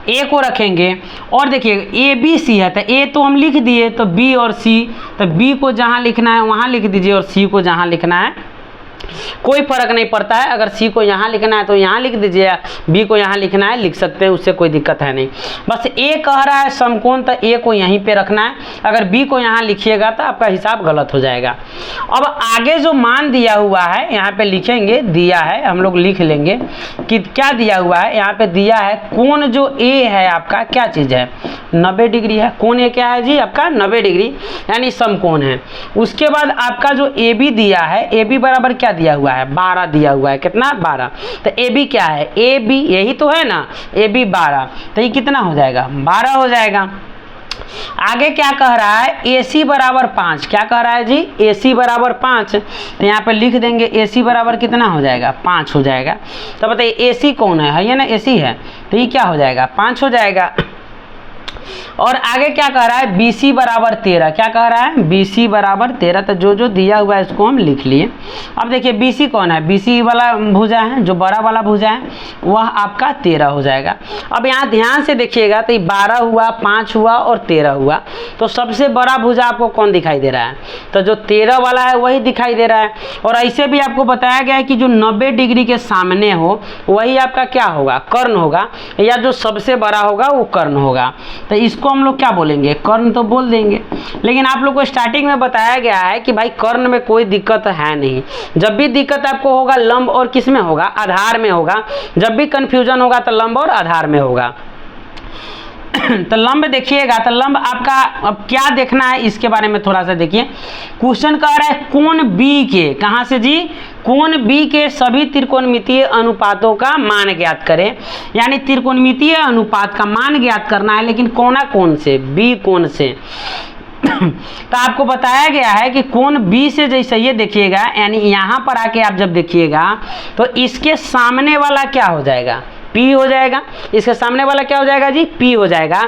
A को रखेंगे। और देखिए ABC है, तो A तो हम लिख दिए, तो B और C, तो B को जहाँ लिखना है वहाँ लिख दीजिए, और C को जहाँ लिखना है कोई फर्क नहीं पड़ता है। अगर सी को यहाँ लिखना है तो यहाँ लिख दीजिए, बी को यहाँ लिखना है लिख सकते हैं, उससे कोई दिक्कत है नहीं। बस ए कह रहा है समकोण, तो ए को यहीं पे रखना है। अगर बी को यहाँ लिखिएगा तो आपका हिसाब गलत हो जाएगा। अब आगे जो मान दिया हुआ है यहाँ पे लिखेंगे, दिया है, हम लोग लिख लेंगे कि क्या दिया हुआ है। यहाँ पे दिया है कोण जो ए है आपका क्या चीज़ है, 90 डिग्री है। कोण ए क्या है जी आपका 90 डिग्री, यानी समकोण है। उसके बाद आपका जो ए बी दिया है, ए बी बराबर क्या दिया हुआ है, 12 दिया हुआ है। कितना 12। तो ए बी क्या है, ए बी यही तो है ना, ए बी 12, तो ये कितना हो जाएगा 12 हो जाएगा। आगे क्या कह रहा है, ए सी बराबर 5। क्या कह रहा है जी, ए सी बराबर 5, तो यहाँ पे लिख देंगे ए सी बराबर कितना हो जाएगा 5 हो जाएगा। तो बताइए ए सी कौन है ये ना, ए सी है, तो ये क्या हो जाएगा 5 हो जाएगा। और आगे क्या कह रहा है, बी सी बराबर 13। क्या कह रहा है, बी सी बराबर 13, तो जो जो दिया हुआ है इसको हम लिख लिए। अब देखिए बी सी कौन है, बी सी वाला भुजा है, जो बड़ा वाला भुजा है वह आपका 13 हो जाएगा। अब यहाँ ध्यान से देखिएगा तो 12 हुआ, 5 हुआ और 13 हुआ, तो सबसे बड़ा भुजा आपको कौन दिखाई दे रहा है, तो जो 13 वाला है वही दिखाई दे रहा है। और ऐसे भी आपको बताया गया है कि जो 90 डिग्री के सामने हो वही आपका क्या होगा, कर्ण होगा, या जो सबसे बड़ा होगा वो कर्ण होगा। तो इसको हम लोग क्या बोलेंगे, कर्ण तो बोल देंगे। लेकिन आप लोग को स्टार्टिंग में बताया गया है कि भाई कर्ण में कोई दिक्कत है नहीं। जब भी दिक्कत आपको होगा लंब और किस में होगा, आधार में होगा। जब भी कंफ्यूजन होगा तो लंब और आधार में होगा। तो लंब देखिएगा, तो लंब आपका अब क्या देखना है इसके बारे में थोड़ा सा देखिए। क्वेश्चन कह रहा है कोण बी के, कहाँ से जी, कोण बी के सभी त्रिकोणमितीय अनुपातों का मान ज्ञात करें। यानी त्रिकोणमितीय अनुपात का मान ज्ञात करना है, लेकिन कोना कोण से, बी कोण से। तो आपको बताया गया है कि कोण बी से जैसे ये देखिएगा, यानी यहाँ पर आके आप जब देखिएगा तो इसके सामने वाला क्या हो जाएगा, P हो जाएगा। इसके सामने वाला क्या हो जाएगा जी, P हो जाएगा।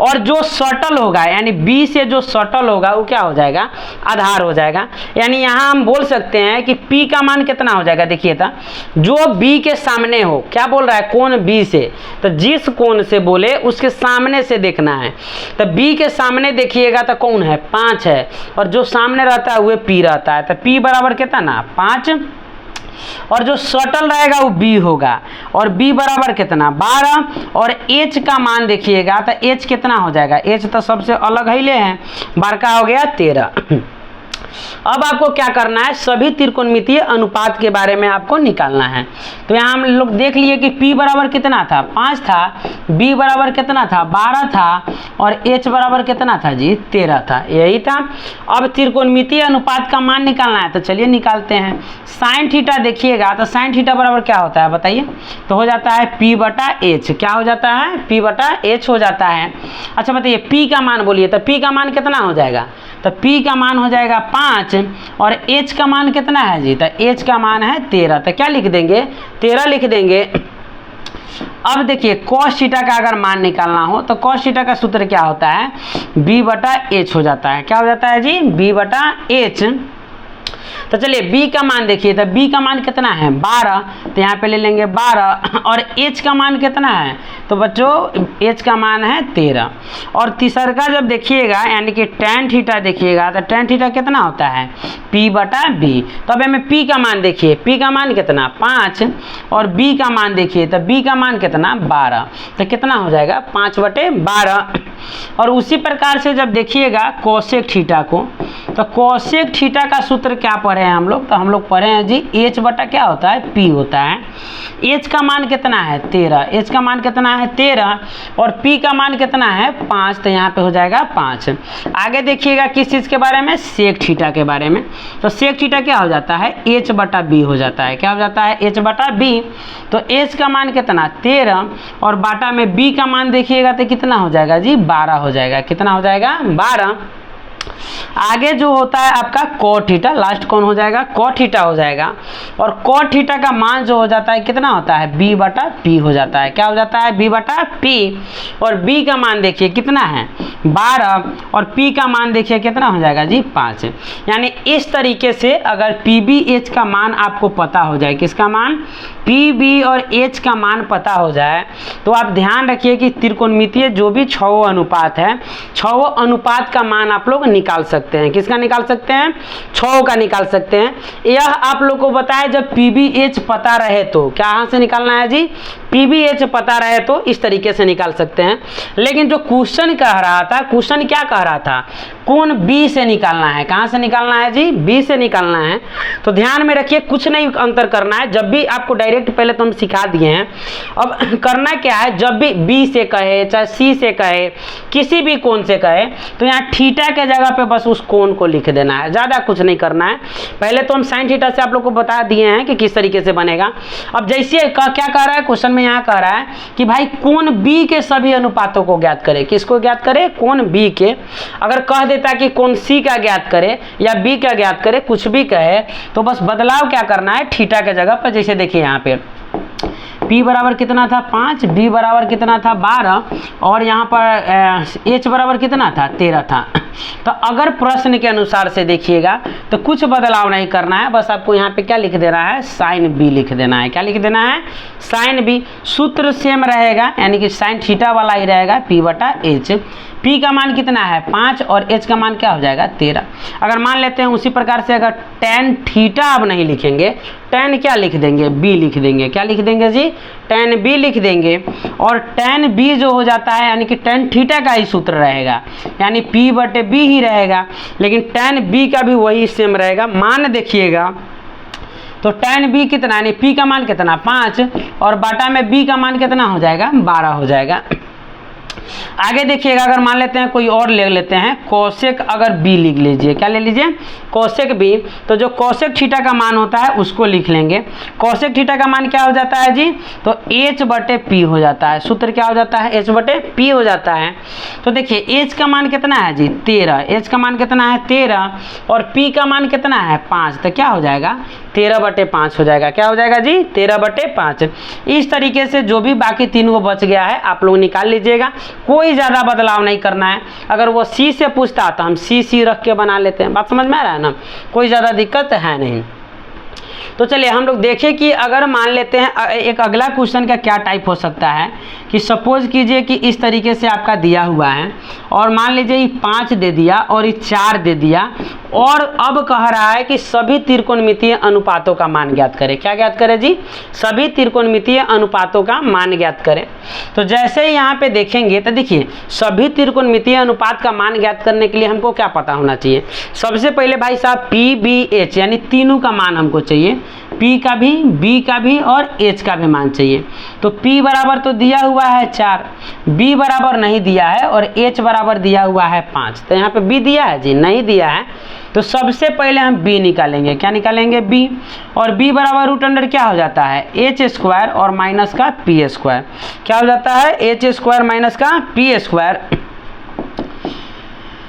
और जो सटल होगा, यानी B से जो सटल होगा वो क्या हो जाएगा, आधार हो जाएगा। यानी यहाँ हम बोल सकते हैं कि P का मान कितना हो जाएगा, देखिए था जो B के सामने हो, क्या बोल रहा है, कोण B से, तो जिस कोण से बोले उसके सामने से देखना है। तो B के सामने देखिएगा तो कौन है, 5 है, और जो सामने रहता है वह P रहता है। तो P बराबर कितना ना 5, और जो सटल रहेगा वो B होगा, और B बराबर कितना 12। और H का मान देखिएगा तो H कितना हो जाएगा, H तो सबसे अलग ही ले हैं, बड़का हो गया 13। अब आपको क्या करना है, सभी त्रिकोणमितीय अनुपात के बारे में आपको निकालना है। तो यहाँ हम लोग देख लिए कि P बराबर कितना था, 5 था, B बराबर कितना था 12 था, और H बराबर कितना था जी 13 था, यही था। अब त्रिकोणमितीय अनुपात का मान निकालना है, तो चलिए निकालते हैं। साइन थीटा देखिएगा तो साइन थीटा बराबर क्या होता है बताइए, तो हो जाता है P बटा H। क्या हो जाता है, P बटा H हो जाता है। अच्छा बताइए P का मान बोलिए, तो P का मान कितना हो जाएगा, तो P का मान हो जाएगा 5, और H का मान कितना है जी, तो H का मान है 13। तो क्या लिख देंगे, 13 लिख देंगे। अब देखिए cos थीटा का अगर मान निकालना हो तो cos थीटा का सूत्र क्या होता है, B बटा H हो जाता है। क्या हो जाता है जी, B बटा H। तो चलिए B का मान देखिए, तो B का मान कितना है 12, तो यहाँ पे ले लेंगे 12। और H का मान कितना है, तो बच्चों H का मान है 13। और तीसरा का जब देखिएगा यानी कि tan थीटा देखिएगा, तो tan थीटा कितना होता है P बटा B। तो अब हमें P का मान देखिए, P का मान कितना 5, और B का मान देखिए तो B का मान कितना 12, तो कितना हो जाएगा 5 बटे 12। और उसी प्रकार से जब देखिएगा कोसेक थीटा को, तो कोसेक थीटा का सूत्र क्या पढ़े हैं हम लोग, तो हम लोग पढ़े हैं जी H बटा क्या होता है P होता है। H का मान कितना है 13, H का मान कितना है 13, और P का मान कितना है 5, तो यहाँ पे हो जाएगा 5। आगे देखिएगा किस चीज़ के बारे में, सेक थीटा के बारे में। तो सेक थीटा क्या हो जाता है H बटा B हो जाता है। क्या हो जाता है H बटा B। तो H का मान कितना 13, और बाटा में B का मान देखिएगा तो कितना हो जाएगा जी 12 हो जाएगा। कितना हो जाएगा 12। आगे जो होता है आपका cot थीटा, लास्ट कौन हो जाएगा cot थीटा हो जाएगा। और cot थीटा का मान जो हो जाता है कितना होता है B बटा P हो जाता है। क्या हो जाता है B बटा P। और B का मान देखिए कितना है 12 और P का मान देखिए कितना हो जाएगा जी 5। यानी इस तरीके से अगर PB H का मान आपको पता हो जाए, किसका मान, PB और H का मान पता हो जाए, तो आप ध्यान रखिए कि त्रिकोणमितीय जो भी 6 अनुपात है, 6 अनुपात का मान आप लोग निकाल सकते हैं। किसका निकाल सकते हैं, 6 का निकाल सकते हैं। यह आप लोग को बताया जब PBH पता रहे तो कहाँ से निकालना है जी, PBH पता रहे तो इस तरीके से निकाल सकते हैं। लेकिन जो क्वेश्चन कह रहा था, क्वेश्चन क्या कह रहा था, कोण B से निकालना है। कहाँ से निकालना है जी, B से निकालना है। तो ध्यान में रखिए कुछ नहीं अंतर करना है, जब भी आपको डायरेक्ट पहले तो हम सिखा दिए हैं। अब करना क्या है, जब भी B से कहे चाहे C से कहे, किसी भी कोण से कहे, तो यहाँ थीटा के जगह पे बस उस कोण को लिख देना है, ज़्यादा कुछ नहीं करना है। पहले तो हम साइन थीटा से आप लोग को बता दिए हैं कि किस तरीके से बनेगा। अब जैसे क्या कह रहा है क्वेश्चन में, यहाँ कह रहा है कि भाई कोण B के सभी अनुपातों को ज्ञात करें। किसको ज्ञात करे, कोण B के। अगर कह देता कि कोण C का ज्ञात करे या B का ज्ञात करे, कुछ भी कहे, तो बस बदलाव क्या करना है, थीटा के जगह पर। जैसे देखिए यहाँ पे P बराबर कितना था 5, B बराबर कितना था 12 और यहाँ पर H बराबर कितना था 13 था। तो अगर प्रश्न के अनुसार से देखिएगा तो कुछ बदलाव नहीं करना है, बस आपको यहाँ पे क्या लिख देना है, साइन B लिख देना है। क्या लिख देना है, साइन B। सूत्र सेम रहेगा, यानी कि साइन थीटा वाला ही रहेगा, P/H। P का मान कितना है 5 और H का मान क्या हो जाएगा 13। अगर मान लेते हैं उसी प्रकार से, अगर tan थीटा अब नहीं लिखेंगे, tan क्या लिख देंगे, B लिख देंगे। क्या लिख देंगे जी, tan B लिख देंगे। और tan B जो हो जाता है, यानी कि tan थीटा का ही सूत्र रहेगा, यानी P/B ही रहेगा, लेकिन tan B का भी वही सेम रहेगा। मान देखिएगा तो tan B कितना, यानी P का मान कितना 5 और बाटा में B का मान कितना हो जाएगा 12 हो जाएगा। आगे देखिएगा, अगर मान लेते हैं कोई और ले लेते हैं, कोसेक अगर B लिख लीजिए। क्या ले लीजिए, कोसेक B। तो जो कोसेक थीटा का मान होता है उसको लिख लेंगे। कोसेक थीटा का मान क्या हो जाता है जी, तो H/P हो जाता है। सूत्र क्या हो जाता है, H/P हो जाता है। तो देखिए H का मान कितना है जी 13, H का मान कितना है 13 और P का मान कितना है 5, तो क्या हो जाएगा 13/5 हो जाएगा। क्या हो जाएगा जी 13/5। इस तरीके से जो भी बाकी 3 को बच गया है आप लोग निकाल लीजिएगा, कोई ज़्यादा बदलाव नहीं करना है। अगर वो C से पूछता तो हम C रख के बना लेते हैं। बात समझ में आ रहा है ना, कोई ज़्यादा दिक्कत है नहीं। तो चलिए हम लोग देखें कि अगर मान लेते हैं एक अगला क्वेश्चन का क्या टाइप हो सकता है, कि सपोज कीजिए कि इस तरीके से आपका दिया हुआ है और मान लीजिए ये 5 दे दिया और ये 4 दे दिया और अब कह रहा है कि सभी त्रिकोणमितीय अनुपातों का मान ज्ञात करें। क्या ज्ञात करें जी, सभी त्रिकोणमितीय अनुपातों का मान ज्ञात करें। तो जैसे ही यहाँ पे देखेंगे तो देखिए सभी त्रिकोणमितीय अनुपात का मान ज्ञात करने के लिए हमको क्या पता होना चाहिए, सबसे पहले भाई साहब PBH यानी तीनों का मान हमको चाहिए, P का भी, B का भी और H का भी मान चाहिए। तो P बराबर तो दिया हुआ है 4, B बराबर नहीं दिया है और H बराबर दिया हुआ है 5। तो यहाँ पे B दिया है जी, नहीं दिया है। तो सबसे पहले हम B निकालेंगे। क्या निकालेंगे B, और B बराबर रूट अंडर क्या हो जाता है H² और माइनस का P²। क्या हो जाता है H² माइनस का P²।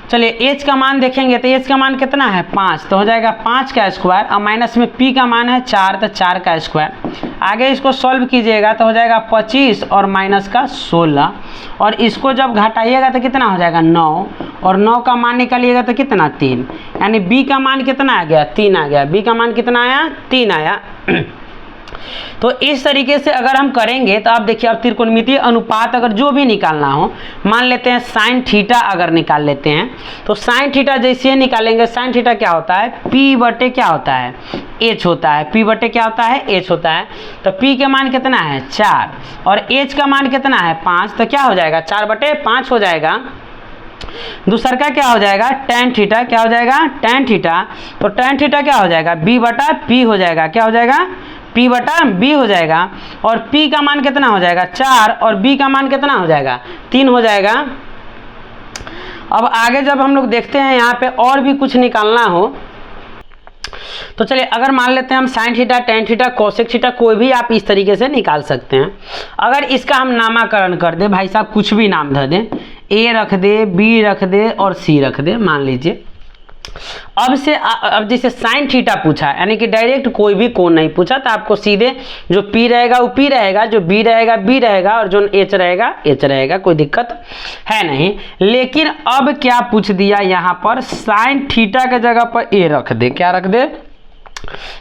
चलिए H का मान देखेंगे तो H का मान कितना है 5, तो हो जाएगा 5 का स्क्वायर और माइनस में P का मान है 4, तो 4 का स्क्वायर। आगे इसको सॉल्व कीजिएगा तो हो जाएगा 25 और माइनस का 16 और इसको जब घटाइएगा तो कितना हो जाएगा 9 और 9 का मान निकालिएगा तो कितना 3, यानी B का मान कितना आ गया 3 आ गया। B का मान कितना आया 3 आया। तो इस तरीके से अगर हम करेंगे तो आप देखिए अब त्रिकोणमितीय अनुपात अगर जो भी निकालना हो, मान लेते हैं साइन थीटा अगर निकाल लेते हैं तो साइन थीटा जैसे निकालेंगे, साइन थीटा क्या होता है P/, क्या होता है H होता है, P/, क्या होता है H होता है। तो P के मान कितना है 4 और H का मान कितना है 5, तो क्या हो जाएगा 4/5 हो जाएगा। दूसरा का क्या हो जाएगा tan थीटा, क्या हो जाएगा tan थीटा। तो tan थीटा क्या हो जाएगा B/P हो जाएगा। क्या हो जाएगा P/B हो जाएगा और P का मान कितना हो जाएगा 4 और B का मान कितना हो जाएगा 3 हो जाएगा। अब आगे जब हम लोग देखते हैं यहाँ पे और भी कुछ निकालना हो तो चलिए अगर मान लेते हैं हम sine theta, tan theta, cosec theta कोई भी आप इस तरीके से निकाल सकते हैं। अगर इसका हम नामाकरण कर दे भाई साहब, कुछ भी नाम धर दें, A रख दे, B रख दे और C रख दे मान लीजिए, अब जैसे साइन थीटा पूछा, यानी कि डायरेक्ट कोई भी कोण नहीं पूछा, तो आपको सीधे जो P रहेगा वो P रहेगा, जो B रहेगा B रहेगा, और जो H रहेगा H रहेगा, कोई दिक्कत है नहीं। लेकिन अब क्या पूछ दिया यहाँ पर, साइन थीटा के जगह पर A रख दे। क्या रख दे?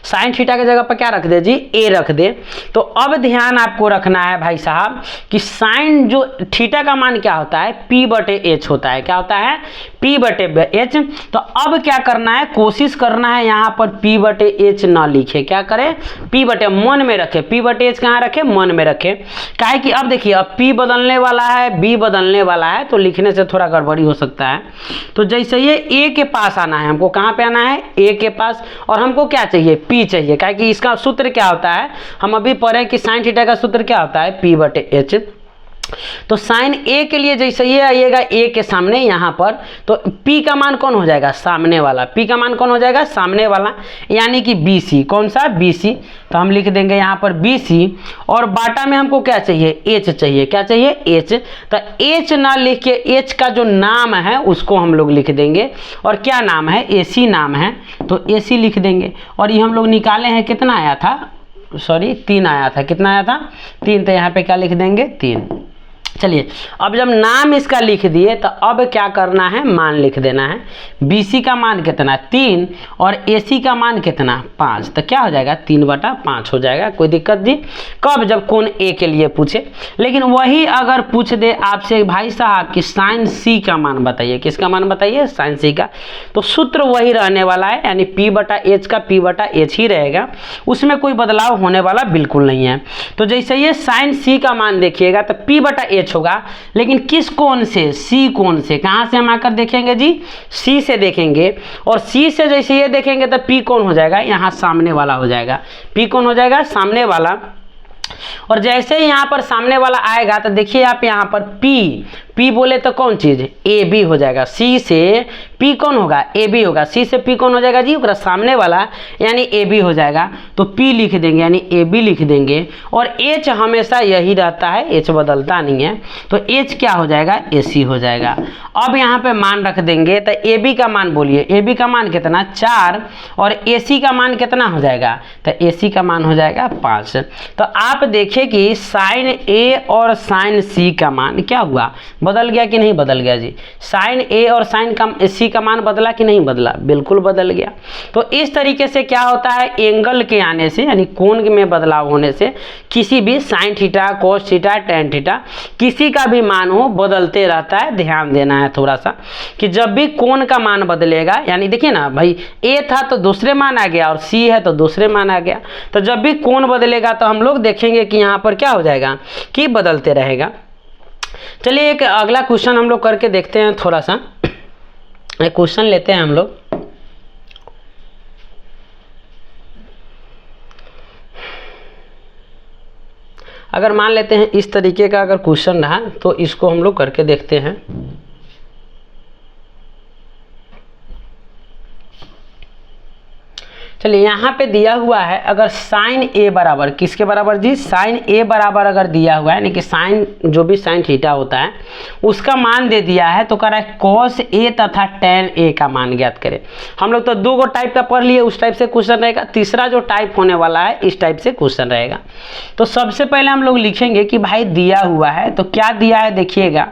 साइन थीटा की जगह पर क्या रख दे जी? ए रख दे। तो अब ध्यान आपको रखना है भाई साहब कि साइन जो थीटा का मान क्या होता है, P बटे एच होता है। क्या होता है? P बटे एच। तो अब क्या करना है, कोशिश करना है यहाँ पर P बटे एच ना लिखे। क्या करें? P बटे, मन में रखे। P बटे एच कहाँ रखे? मन में रखे। काहे कि अब देखिए, अब P बदलने वाला है, B बदलने वाला है, तो लिखने से थोड़ा गड़बड़ी हो सकता है। तो जैसे ये A के पास आना है, हमको कहाँ पे आना है? A के पास। और हमको क्या चाहिए? P चाहिए। काहे कि इसका सूत्र क्या होता है, हम अभी पढ़े कि साइन थीटा का सूत्र क्या होता है? P बटे एच। तो साइन ए के लिए जैसे ये आइएगा ए के सामने यहाँ पर, तो P का मान कौन हो जाएगा? सामने वाला। P का मान कौन हो जाएगा? सामने वाला, यानी कि BC। कौन सा? BC। तो हम लिख देंगे यहाँ पर BC, और बाटा में हमको क्या चाहिए? H चाहिए। क्या चाहिए? H। तो H ना लिख के H का जो नाम है उसको हम लोग लिख देंगे, और क्या नाम है? AC नाम है, तो AC लिख देंगे। और ये हम लोग निकाले हैं, कितना आया था? सॉरी, 3 आया था। कितना आया था? 3। तो यहाँ पे क्या लिख देंगे? 3। चलिए, अब जब नाम इसका लिख दिए तो अब क्या करना है? मान लिख देना है। BC का मान कितना? 3, और AC का मान कितना? 5। तो क्या हो जाएगा? 3/5 हो जाएगा। कोई दिक्कत जी? कब? जब कोण A के लिए पूछे। लेकिन वही अगर पूछ दे आपसे भाई साहब कि साइन C का मान बताइए, किसका मान बताइए? साइन C का, तो सूत्र वही रहने वाला है, यानी P/H का P/H ही रहेगा, उसमें कोई बदलाव होने वाला बिल्कुल नहीं है। तो जैसे ये साइन C का मान देखिएगा तो P/H होगा, लेकिन किस कोण से? C कोण से। कहां से हम आकर देखेंगे जी? C से देखेंगे, और C से जैसे ये देखेंगे तो P कौन हो जाएगा? यहाँ सामने वाला हो जाएगा। P कौन हो जाएगा? सामने वाला। और जैसे ही यहाँ पर सामने वाला आएगा तो देखिए आप यहाँ पर P बोले तो कौन चीज? AB हो जाएगा। C से P कौन होगा? AB होगा। C से P कौन हो जाएगा जी? उसका सामने वाला, यानी AB हो जाएगा। तो P लिख देंगे, यानी AB लिख देंगे। और H हमेशा यही रहता है, H बदलता नहीं है, तो H क्या हो जाएगा? AC हो जाएगा। अब यहाँ पे मान रख देंगे, तो AB का मान बोलिए। AB का मान कितना? 4, और AC का मान कितना हो जाएगा? तो AC का मान हो जाएगा 5। तो आप देखिए कि साइन A और साइन C का मान क्या हुआ? बदल गया कि नहीं बदल गया जी? साइन A और साइन C का मान बदला कि नहीं बदला? बिल्कुल बदल गया। तो इस तरीके से क्या होता है, एंगल के आने से, यानी कोण में बदलाव होने से किसी भी sine theta, cos theta, tan theta, किसी का भी मान हो बदलते रहता है। ध्यान देना है थोड़ा सा कि जब भी कोण का मान बदलेगा, यानी देखिए ना भाई, A था तो दूसरे मान आ गया, और C है तो दूसरे मान आ गया। तो जब भी कोण बदलेगा तो हम लोग देखेंगे कि यहाँ पर क्या हो जाएगा कि बदलते रहेगा। चलिए, एक अगला क्वेश्चन हम लोग करके देखते हैं। थोड़ा सा एक क्वेश्चन लेते हैं हम लोग। अगर मान लेते हैं इस तरीके का अगर क्वेश्चन रहा तो इसको हम लोग करके देखते हैं। चलिए, यहाँ पे दिया हुआ है, अगर साइन A बराबर, किसके बराबर जी? साइन A बराबर अगर दिया हुआ है, यानी कि साइन, जो भी साइन थीटा होता है उसका मान दे दिया है, तो कह रहा है cos A तथा tan A का मान ज्ञात करें। हम लोग तो 2 टाइप का पढ़ लिए, उस टाइप से क्वेश्चन रहेगा। तीसरा जो टाइप होने वाला है, इस टाइप से क्वेश्चन रहेगा। तो सबसे पहले हम लोग लिखेंगे कि भाई दिया हुआ है, तो क्या दिया है देखिएगा।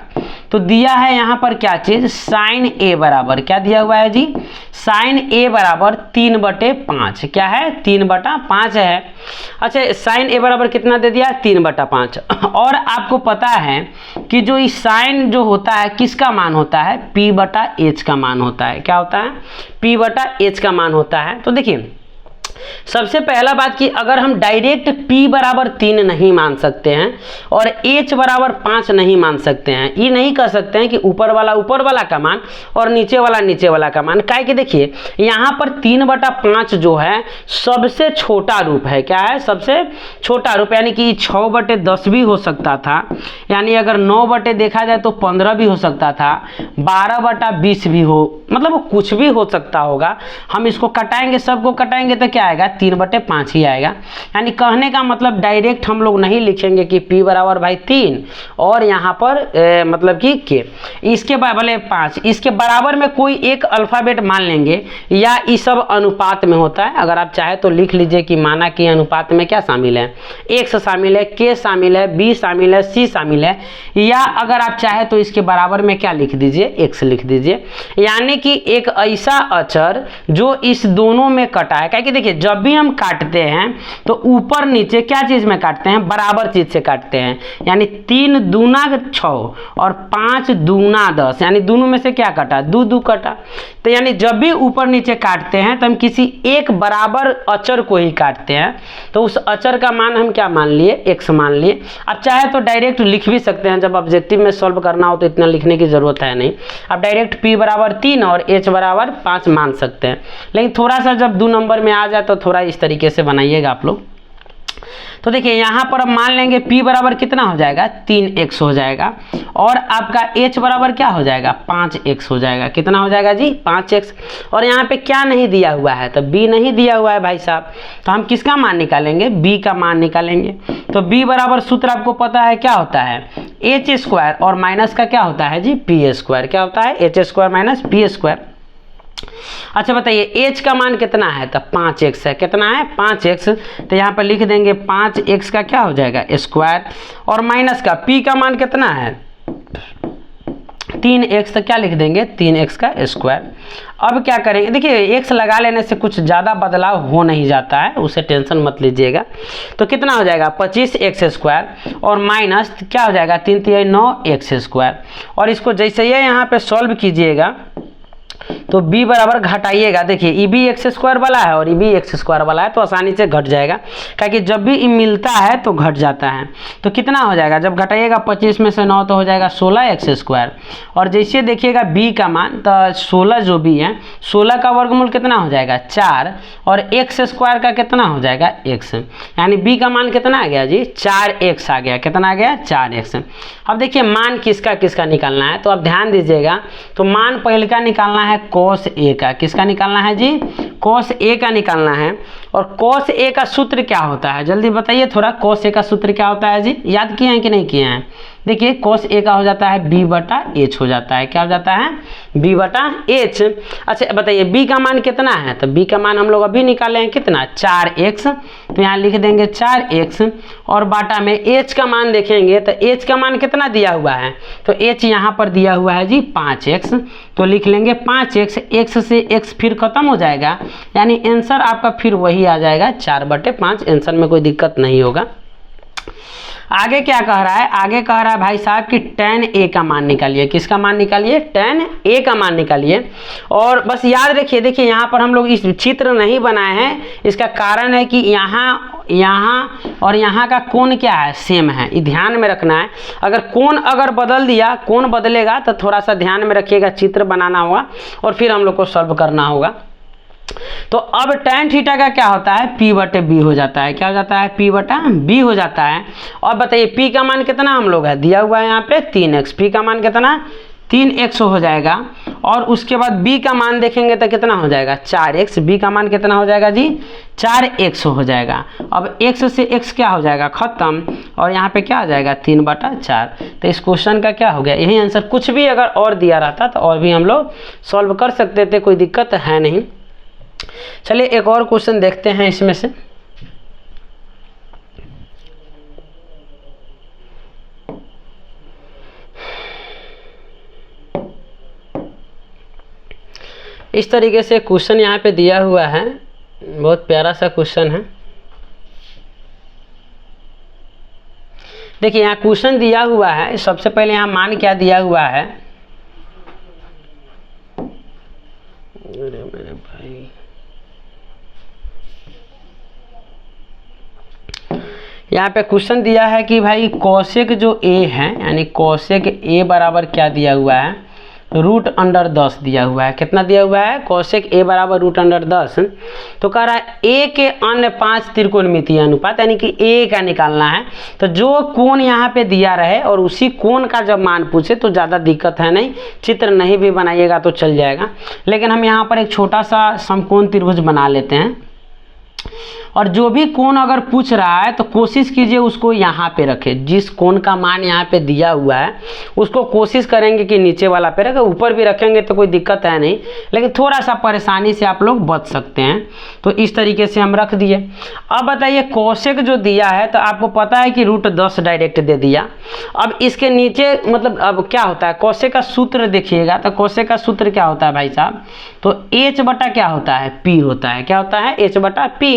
तो दिया है यहाँ पर क्या चीज? साइन A बराबर, क्या दिया हुआ है जी? साइन A बराबर 3/5। क्या है? 3/5 है। अच्छा, साइन A बराबर कितना दे दिया? 3/5। और आपको पता है कि जो इस साइन जो होता है किसका मान होता है? P/H का मान होता है। क्या होता है? P/H का मान होता है। तो देखिए, सबसे पहला बात कि अगर हम डायरेक्ट P बराबर 3 नहीं मान सकते हैं और H बराबर 5 नहीं मान सकते हैं, ये नहीं कर सकते हैं कि ऊपर वाला का मान और नीचे वाला का मान। काहे कि देखिए, यहाँ पर 3/5 जो है सबसे छोटा रूप है। क्या है? सबसे छोटा रूप, यानी कि 6/10 भी हो सकता था, यानी अगर 9 देखा जाए तो 15 भी हो सकता था, 12/20 भी हो, मतलब कुछ भी हो सकता होगा। हम इसको कटाएंगे, सबको कटाएंगे तो क्या आएगा 3/5 ही आएगा। यानी कहने का मतलब डायरेक्ट हम लोग नहीं लिखेंगे कि p बराबर भाई 3 और यहाँ पर मतलब कि k, इसके बदले 5, इसके बराबर में कोई एक अल्फ़ाबेट मान लेंगे या इस सब अनुपात में होता है। अगर आप चाहे तो लिख लीजिए कि माना कि अनुपात में क्या शामिल है, x शामिल है, k शामिल है, b शामिल है, c शामिल है, या अगर आप चाहे तो इसके बराबर में क्या लिख दीजिए, x लिख दीजिए। यानी कि एक ऐसा अक्षर जो इस दोनों में कटा है, क्योंकि देखिए जब भी हम काटते हैं तो ऊपर नीचे क्या चीज में काटते हैं, बराबर चीज से काटते हैं। यानी 3 दूना 6 और 5 दूना 10, यानी दोनों में से क्या कटा, 2 2 कटा। तो यानी जब भी ऊपर नीचे काटते हैं तो हम किसी एक बराबर अक्षर को ही काटते हैं, तो उस अक्षर का मान हम क्या मान लिए, x मान लिए। अब चाहे तो डायरेक्ट लिख भी सकते हैं, जब ऑब्जेक्टिव में सॉल्व करना हो तो इतना लिखने की जरूरत है नहीं। अब डायरेक्ट p बराबर 3 और h बराबर 5 मान सकते हैं, लेकिन थोड़ा सा जब 2 नंबर में आ जाए तो थोड़ा इस तरीके से बनाइएगा आप लोग। तो देखिए यहाँ पर अब मान लेंगे p बराबर कितना हो जाएगा, 3x हो जाएगा, और आपका h बराबर क्या हो जाएगा, 5x हो जाएगा। कितना हो जाएगा जी, 5x। और यहाँ पे क्या नहीं दिया हुआ है, तो b नहीं दिया हुआ है भाई साहब, तो हम किसका मान निकालेंगे, b का मान निकालेंगे। तो b बराबर सूत्र आपको पता है क्या होता है, h² और माइनस का क्या होता है जी, p²। क्या होता है, h² माइनस p²। अच्छा बताइए h का मान कितना है, तो 5x है। कितना है, 5x। तो यहाँ पर लिख देंगे 5x का क्या हो जाएगा, स्क्वायर, और माइनस का p का मान कितना है, 3x। तो क्या लिख देंगे, 3x का स्क्वायर। अब क्या करेंगे, देखिए x लगा लेने से कुछ ज़्यादा बदलाव हो नहीं जाता है, उसे टेंशन मत लीजिएगा। तो कितना हो जाएगा, 25x² और माइनस क्या हो जाएगा, 3 3 9x²। और इसको जैसे ये यहाँ पे सॉल्व कीजिएगा तो b बराबर घटाइएगा। देखिए ये भी x² वाला है और ये भी x² वाला है, तो आसानी से घट जाएगा, क्योंकि जब भी मिलता है तो घट जाता है। तो कितना हो जाएगा, जब घटाइएगा 25 में से 9 तो हो जाएगा 16x²। और जैसे देखिएगा b का मान, तो 16 जो भी है, 16 का वर्गमूल कितना हो जाएगा, 4, और x² का कितना हो जाएगा, x। यानी b का मान कितना आ गया जी, 4x आ गया। कितना आ गया, 4x। अब देखिए मान किसका किसका निकालना है, तो आप ध्यान दीजिएगा। तो मान पहले का निकालना है cos a का। किसका निकालना है जी, cos a का निकालना है। और cos a का सूत्र क्या होता है, जल्दी बताइए थोड़ा, cos a का सूत्र क्या होता है जी, याद किए हैं कि नहीं किए हैं। देखिए cos a का हो जाता है b/h हो जाता है। क्या हो जाता है, b/h। अच्छा बताइए b का मान कितना है, तो b का मान हम लोग अभी निकाले हैं, कितना, 4x। तो यहाँ लिख देंगे 4x, और बाटा में h का मान देखेंगे तो h का मान कितना दिया हुआ है, तो h यहाँ पर दिया हुआ है जी 5x। तो लिख लेंगे 5x, x से x फिर खत्म हो जाएगा, यानी आंसर आपका फिर वही आ जाएगा 4/5। आंसर में कोई दिक्कत नहीं होगा। आगे क्या कह रहा है, आगे कह रहा है भाई साहब कि tan a का मान निकालिए। किसका मान निकालिए, tan a का मान निकालिए। और बस याद रखिए, देखिए यहाँ पर हम लोग इस चित्र नहीं बनाए हैं, इसका कारण है कि यहाँ और यहाँ का कोण क्या है, सेम है, ये ध्यान में रखना है। अगर कोण अगर बदल दिया, कोण बदलेगा तो थोड़ा सा ध्यान में रखिएगा, चित्र बनाना होगा और फिर हम लोग को सॉल्व करना होगा। तो अब tan थीटा का क्या होता है, p/b हो जाता है। क्या हो जाता है, p/b हो जाता है। और बताइए p का मान कितना हम लोग है, दिया हुआ है यहाँ पे 3x। p का मान कितना, 3x हो जाएगा। और उसके बाद b का मान देखेंगे तो कितना हो जाएगा, 4x। b का मान कितना हो जाएगा जी, 4x हो जाएगा। अब x से x क्या हो जाएगा, खत्म, और यहाँ पे क्या हो जाएगा, 3/4। तो इस क्वेश्चन का क्या हो गया, यही आंसर। कुछ भी अगर और दिया रहता तो और भी हम लोग सॉल्व कर सकते थे, कोई दिक्कत है नहीं। चलिए एक और क्वेश्चन देखते हैं इसमें से। इस तरीके से क्वेश्चन यहाँ पे दिया हुआ है, बहुत प्यारा सा क्वेश्चन है। देखिए यहाँ क्वेश्चन दिया हुआ है, सबसे पहले यहाँ मान क्या दिया हुआ है, अरे मेरे भाई, यहाँ पे क्वेश्चन दिया है कि भाई कोसेक जो a है, यानी कोसेक a बराबर क्या दिया हुआ है, √10 दिया हुआ है। कितना दिया हुआ है, कोसेक a बराबर √10। तो कह रहा है a के अन्य 5 त्रिकोणमितीय अनुपात, यानी कि a का निकालना है। तो जो कोण यहाँ पे दिया रहे और उसी कोण का जब मान पूछे तो ज़्यादा दिक्कत है नहीं, चित्र नहीं भी बनाइएगा तो चल जाएगा। लेकिन हम यहाँ पर एक छोटा सा समकोण त्रिभुज बना लेते हैं। और जो भी कोण अगर पूछ रहा है तो कोशिश कीजिए उसको यहाँ पे रखें, जिस कोण का मान यहाँ पे दिया हुआ है उसको कोशिश करेंगे कि नीचे वाला पे रखें। ऊपर भी रखेंगे तो कोई दिक्कत है नहीं, लेकिन थोड़ा सा परेशानी से आप लोग बच सकते हैं। तो इस तरीके से हम रख दिए। अब बताइए कोसेक जो दिया है तो आपको पता है कि √10 डायरेक्ट दे दिया। अब इसके नीचे मतलब अब क्या होता है, कोसेक का सूत्र देखिएगा तो कोसेक का सूत्र क्या होता है भाई साहब, तो h बटा क्या होता है, p होता है। क्या होता है, h बटा p।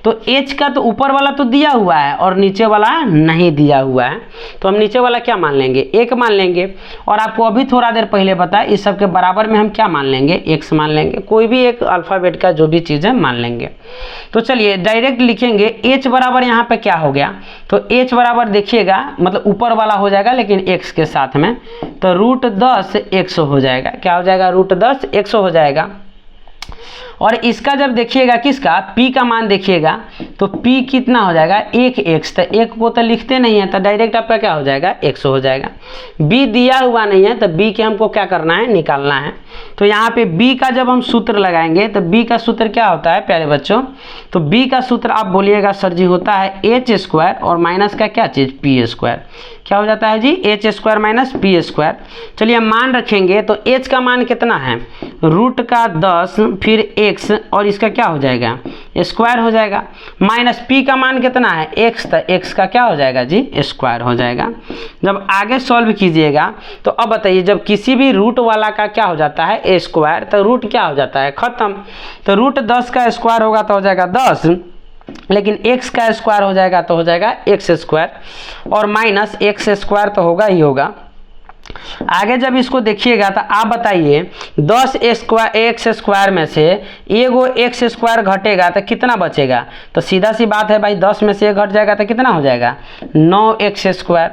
तो h का तो ऊपर वाला तो दिया हुआ है और नीचे वाला नहीं दिया हुआ है, तो हम नीचे वाला क्या मान लेंगे, 1 मान लेंगे। और आपको अभी थोड़ा देर पहले बताया इस सब के बराबर में हम क्या मान लेंगे, x मान लेंगे। कोई भी एक अल्फ़ाबेट का जो भी चीज़ है मान लेंगे। तो चलिए डायरेक्ट लिखेंगे h बराबर यहाँ पे क्या हो गया, तो h बराबर देखिएगा मतलब ऊपर वाला हो जाएगा लेकिन x के साथ में, तो √10 x हो जाएगा। क्या हो जाएगा, √10 x हो जाएगा। और इसका जब देखिएगा किसका, p का मान देखिएगा तो p कितना हो जाएगा, 1x। तो 1 को तो लिखते नहीं है तो डायरेक्ट आपका क्या हो जाएगा, x हो जाएगा। b दिया हुआ नहीं है तो b के हमको क्या करना है, निकालना है। तो यहाँ पे b का जब हम सूत्र लगाएंगे तो b का सूत्र क्या होता है प्यारे बच्चों, तो b का सूत्र आप बोलिएगा सर जी होता है h² और माइनस का क्या चीज़, p²। क्या हो जाता है जी, h² माइनस p²। चलिए हम मान रखेंगे तो h का मान कितना है, √10 फिर x और इसका क्या हो जाएगा, स्क्वायर हो जाएगा, माइनस p का मान कितना है, x। तो x का क्या हो जाएगा जी, स्क्वायर हो जाएगा। जब आगे सॉल्व कीजिएगा तो अब बताइए जब किसी भी रूट वाला का क्या हो जाता है, स्क्वायर, तो रूट क्या हो जाता है, खत्म। तो √10 का स्क्वायर होगा तो हो जाएगा 10, लेकिन x का स्क्वायर हो जाएगा तो हो जाएगा x² और माइनस x² तो होगा ही होगा। आगे जब इसको देखिएगा तो आप बताइए 10 x² में से एगो x² घटेगा तो कितना बचेगा, तो सीधा सी बात है भाई 10 में से 1 घट जाएगा तो कितना हो जाएगा, 9x²।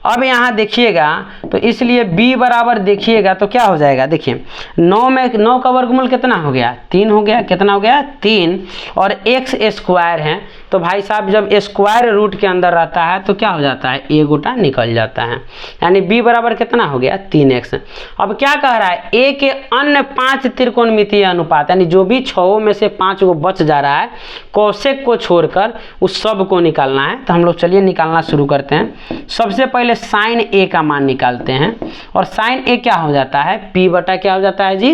अब यहाँ देखिएगा तो इसलिए b बराबर देखिएगा तो क्या हो जाएगा, देखिए 9 में 9 का वर्गमूल कितना हो गया, 3 हो गया। कितना हो गया, 3। और x² है तो भाई साहब जब स्क्वायर रूट के अंदर रहता है तो क्या हो जाता है, a गोटा निकल जाता है, यानी b बराबर कितना हो गया, 3x। अब क्या कह रहा है, a के अन्य 5 त्रिकोणमितीय अनुपात यानी जो भी 6 में से 5 को बच जा रहा है कोसेक को छोड़कर उस सब को निकालना है। तो हम लोग चलिए निकालना शुरू करते हैं। सबसे पहले साइन a का मान निकालते हैं और साइन a क्या हो जाता है, p बटा क्या हो जाता है जी,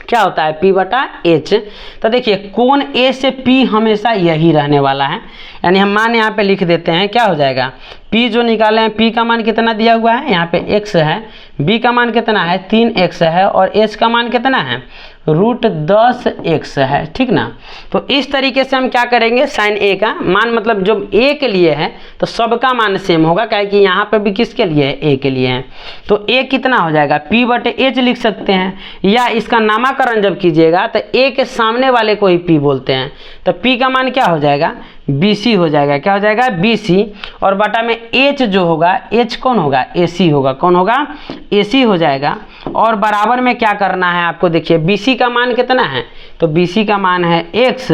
क्या होता है, p बटा h। तो देखिए कोण a से p हमेशा यही रहने वाला है, यानी हम मान यहाँ पे लिख देते हैं। क्या हो जाएगा, p जो निकाले हैं p का मान कितना दिया हुआ है, यहाँ पे x है, b का मान कितना है 3x है और h का मान कितना है √10x है, ठीक ना। तो इस तरीके से हम क्या करेंगे, साइन a का मान मतलब जो a के लिए है तो सबका मान सेम होगा, क्या कि यहाँ पे भी किसके लिए है, a के लिए है। तो a कितना हो जाएगा, p बटे h लिख सकते हैं, या इसका नामकरण जब कीजिएगा तो a के सामने वाले को ही p बोलते हैं। तो p का मान क्या हो जाएगा, BC हो जाएगा। क्या हो जाएगा, BC। और बटा में H जो होगा, H कौन होगा, AC होगा। कौन होगा, AC हो जाएगा। और बराबर में क्या करना है आपको, देखिए BC का मान कितना है, तो BC का मान है x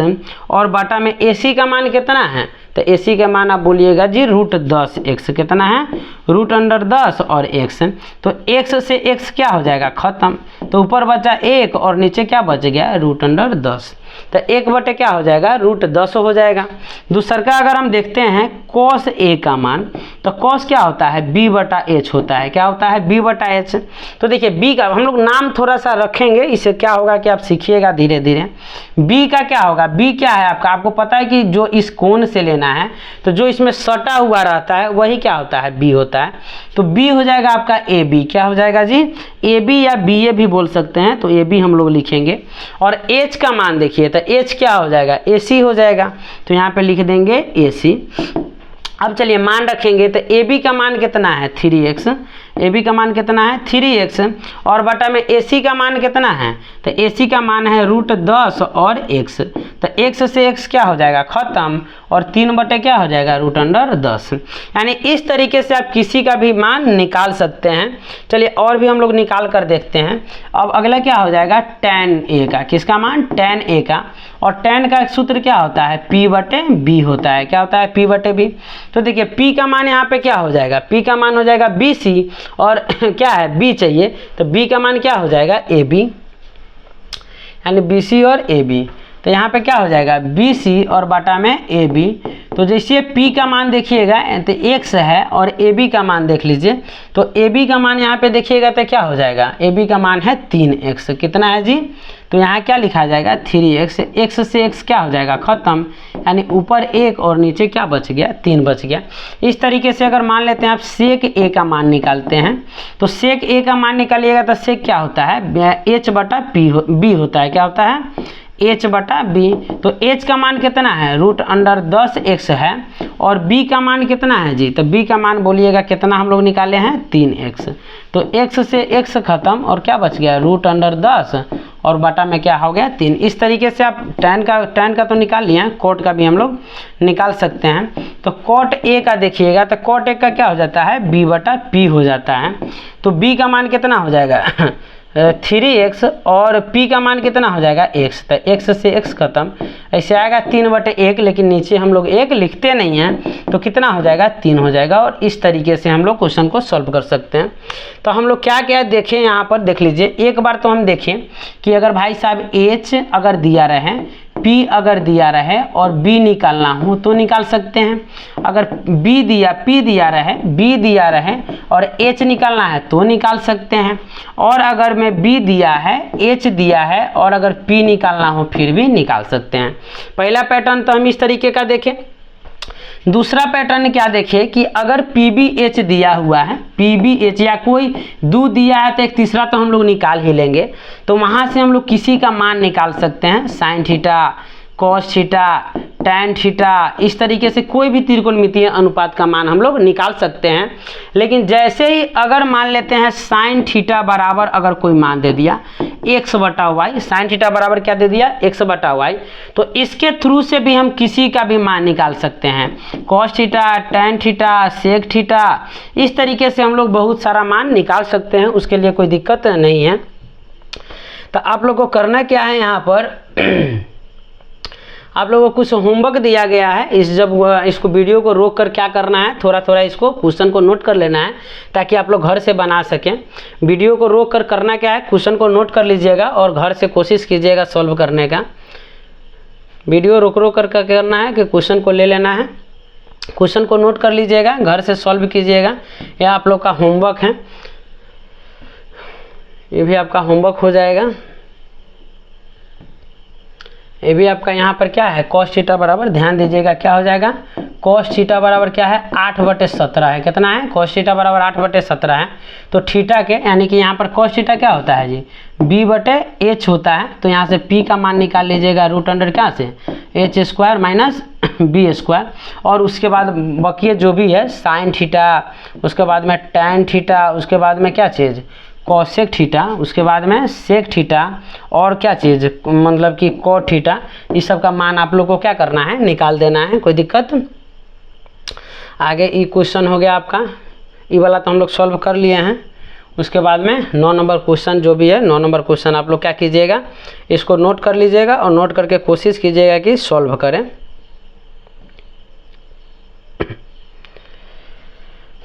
और बटा में AC का मान कितना है, तो AC का मान आप बोलिएगा जी √10x। कितना है, √10 और x। तो x से x क्या हो जाएगा, खत्म। तो ऊपर बचा 1 और नीचे क्या बच गया, √10। तो 1 बटे क्या हो जाएगा, √10 हो जाएगा। दूसरा का अगर हम देखते हैं cos a का मान, तो cos क्या होता है, b बटा h होता है। क्या होता है, b बटा h। तो देखिए b का हम लोग नाम थोड़ा सा रखेंगे, इससे क्या होगा कि आप सीखिएगा धीरे धीरे। b का क्या होगा, b क्या है आपका, आपको पता है कि जो इस कोण से लेना है तो जो इसमें सटा हुआ रहता है वही क्या होता है, b होता है। तो b हो जाएगा आपका ab। क्या हो जाएगा जी, ab या ba भी बोल सकते हैं, तो ab हम लोग लिखेंगे। और h का मान देखिए तो h क्या हो जाएगा, ac हो जाएगा। तो यहाँ पे लिख देंगे ac। अब चलिए मान रखेंगे तो AB का मान कितना है, 3x। AB का मान कितना है, 3x। और बटा में AC का मान कितना है, तो AC का मान है √10 और x। तो x से x क्या हो जाएगा, खत्म। और 3 बटे क्या हो जाएगा, √10। यानी इस तरीके से आप किसी का भी मान निकाल सकते हैं। चलिए और भी हम लोग निकाल कर देखते हैं। अब अगला क्या हो जाएगा, tan a का, किसका मान, tan a का। और tan का सूत्र क्या होता है, p बटे b होता है। क्या होता है, p बटे b। तो देखिए p का मान यहाँ पे क्या हो जाएगा, p का मान हो जाएगा BC और क्या है b चाहिए, तो b का मान क्या हो जाएगा AB, यानी BC और AB। तो यहाँ पे क्या हो जाएगा BC और बटा में AB। तो जैसे P का मान देखिएगा तो x है और AB का मान देख लीजिए, तो AB का मान यहाँ पे देखिएगा तो क्या हो जाएगा, AB का मान है 3x। कितना है जी, तो यहाँ क्या लिखा जाएगा 3x। x से x क्या हो जाएगा खत्म, यानी ऊपर 1 और नीचे क्या बच गया 3 बच गया। इस तरीके से अगर मान लेते हैं आप सेक a का मान निकालते हैं, तो सेक a का मान निकालिएगा तो सेक क्या होता है h बटा b होता है, क्या होता है h बटा b। तो h का मान कितना है √10x है और b का मान कितना है जी, तो b का मान बोलिएगा कितना हम लोग निकाले हैं 3x। तो x से x खत्म और क्या बच गया √10 और बटा में क्या हो गया 3। इस तरीके से आप tan का तो निकाल लिए, कोट का भी हम लोग निकाल सकते हैं। तो कोट a का देखिएगा तो कोट a का क्या हो जाता है b बटा p हो जाता है। तो b का मान कितना हो जाएगा 3x और p का मान कितना हो जाएगा x। तो x से x खत्म, ऐसे आएगा 3/1, लेकिन नीचे हम लोग 1 लिखते नहीं हैं तो कितना हो जाएगा 3 हो जाएगा। और इस तरीके से हम लोग क्वेश्चन को सॉल्व कर सकते हैं। तो हम लोग क्या क्या देखें यहाँ पर देख लीजिए। एक बार तो हम देखें कि अगर भाई साहब h अगर दिया रहे, P अगर दिया रहे और B निकालना हो तो निकाल सकते हैं। अगर P दिया रहे, B दिया रहे और H निकालना है तो निकाल सकते हैं। और अगर में B दिया है, H दिया है और अगर P निकालना हो फिर भी निकाल सकते हैं। पहला पैटर्न तो हम इस तरीके का देखें। दूसरा पैटर्न क्या देखिए कि अगर PBH दिया हुआ है, PBH या कोई दो दिया है तो एक तीसरा तो हम लोग निकाल ही लेंगे। तो वहाँ से हम लोग किसी का मान निकाल सकते हैं, sine theta, cos theta, tan theta, इस तरीके से कोई भी त्रिकोणमितीय अनुपात का मान हम लोग निकाल सकते हैं। लेकिन जैसे ही अगर मान लेते हैं साइन थीटा बराबर अगर कोई मान दे दिया x बटा वाई, साइन थीटा बराबर क्या दे दिया x बटा वाई, तो इसके थ्रू से भी हम किसी का भी मान निकाल सकते हैं। Cos theta, tan theta, sec theta, इस तरीके से हम लोग बहुत सारा मान निकाल सकते हैं, उसके लिए कोई दिक्कत नहीं है। तो आप लोग को करना क्या है, यहाँ पर आप लोगों को कुछ होमवर्क दिया गया है। इसको वीडियो को रोक कर क्या करना है, थोड़ा थोड़ा इसको क्वेश्चन को नोट कर लेना है ताकि आप लोग घर से बना सकें। वीडियो को रोक कर करना क्या है, क्वेश्चन को नोट कर लीजिएगा और घर से कोशिश कीजिएगा सॉल्व करने का। वीडियो रोक कर करना है कि क्वेश्चन को ले लेना है, क्वेश्चन को नोट कर लीजिएगा, घर से सॉल्व कीजिएगा। यह आप लोग का होमवर्क है, ये भी आपका होमवर्क हो जाएगा। ये भी आपका यहाँ पर क्या है कॉस थीटा बराबर, ध्यान दीजिएगा क्या हो जाएगा, कॉस थीटा बराबर क्या है 8/17 है। कितना है, कॉस थीटा बराबर 8/17 है। तो थीटा के यानी कि यहाँ पर कॉस थीटा क्या होता है जी b/h होता है। तो यहाँ से p का मान निकाल लीजिएगा √अंडर क्या से h² माइनस b²। और उसके बाद बकिए जो भी है साइन थीटा, उसके बाद में टैन थीटा, उसके बाद में क्या चीज़ कॉसेक थीटा, उसके बाद में सेक थीटा और क्या चीज़ मतलब कि कॉट थीटा, इस सब का मान आप लोग को क्या करना है निकाल देना है, कोई दिक्कत। आगे ये क्वेश्चन हो गया आपका, ये वाला तो हम लोग सॉल्व कर लिए हैं। उसके बाद में 9 नंबर क्वेश्चन जो भी है, 9 नंबर क्वेश्चन आप लोग क्या कीजिएगा, इसको नोट कर लीजिएगा और नोट करके कोशिश कीजिएगा कि सॉल्व करें।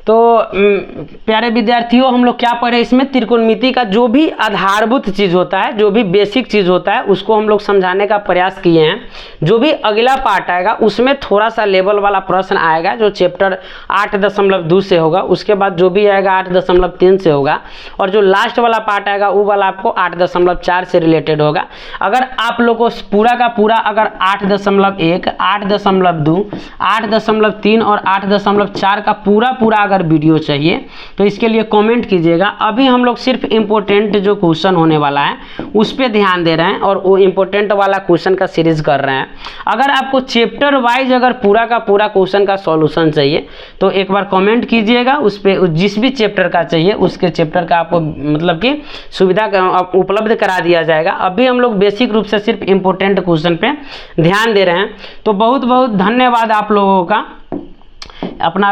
तो प्यारे विद्यार्थियों, हम लोग क्या पढ़े इसमें, त्रिकोणमिति का जो भी आधारभूत चीज़ होता है, जो भी बेसिक चीज़ होता है उसको हम लोग समझाने का प्रयास किए हैं। जो भी अगला पार्ट आएगा उसमें थोड़ा सा लेवल वाला प्रश्न आएगा जो चैप्टर 8.2 से होगा, उसके बाद जो भी आएगा 8.3 से होगा, और जो लास्ट वाला पार्ट आएगा वो वाला आपको 8.4 से रिलेटेड होगा। अगर आप लोग को पूरा का पूरा अगर 8.1, 8.2, 8.3 और 8.4 का पूरा अगर वीडियो चाहिए तो इसके लिए कमेंट कीजिएगा। अभी हम लोग सिर्फ इम्पोर्टेंट जो क्वेश्चन होने वाला है उस पर ध्यान दे रहे हैं और वो इम्पोर्टेंट वाला क्वेश्चन का सीरीज कर रहे हैं। अगर आपको चैप्टर वाइज अगर पूरा का पूरा क्वेश्चन का सॉल्यूशन चाहिए तो एक बार कमेंट कीजिएगा, उस पर जिस भी चैप्टर का चाहिए उसके चैप्टर का आपको मतलब कि सुविधा उपलब्ध करा दिया जाएगा। अभी हम लोग बेसिक रूप से सिर्फ इम्पोर्टेंट क्वेश्चन पे ध्यान दे रहे हैं। तो बहुत बहुत धन्यवाद आप लोगों का, अपना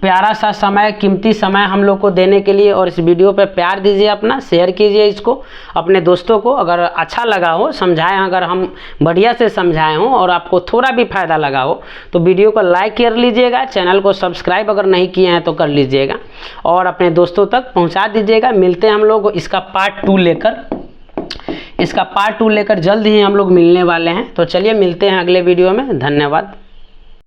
प्यारा सा समय, कीमती समय हम लोग को देने के लिए। और इस वीडियो पे प्यार दीजिए, अपना शेयर कीजिए इसको अपने दोस्तों को। अगर अच्छा लगा हो, समझाएं, अगर हम बढ़िया से समझाए हों और आपको थोड़ा भी फायदा लगा हो तो वीडियो को लाइक कर लीजिएगा। चैनल को सब्सक्राइब अगर नहीं किए हैं तो कर लीजिएगा और अपने दोस्तों तक पहुँचा दीजिएगा। मिलते हैं हम लोग इसका पार्ट 2 लेकर। इसका पार्ट 2 लेकर जल्द ही हम लोग मिलने वाले हैं। तो चलिए मिलते हैं अगले वीडियो में। धन्यवाद।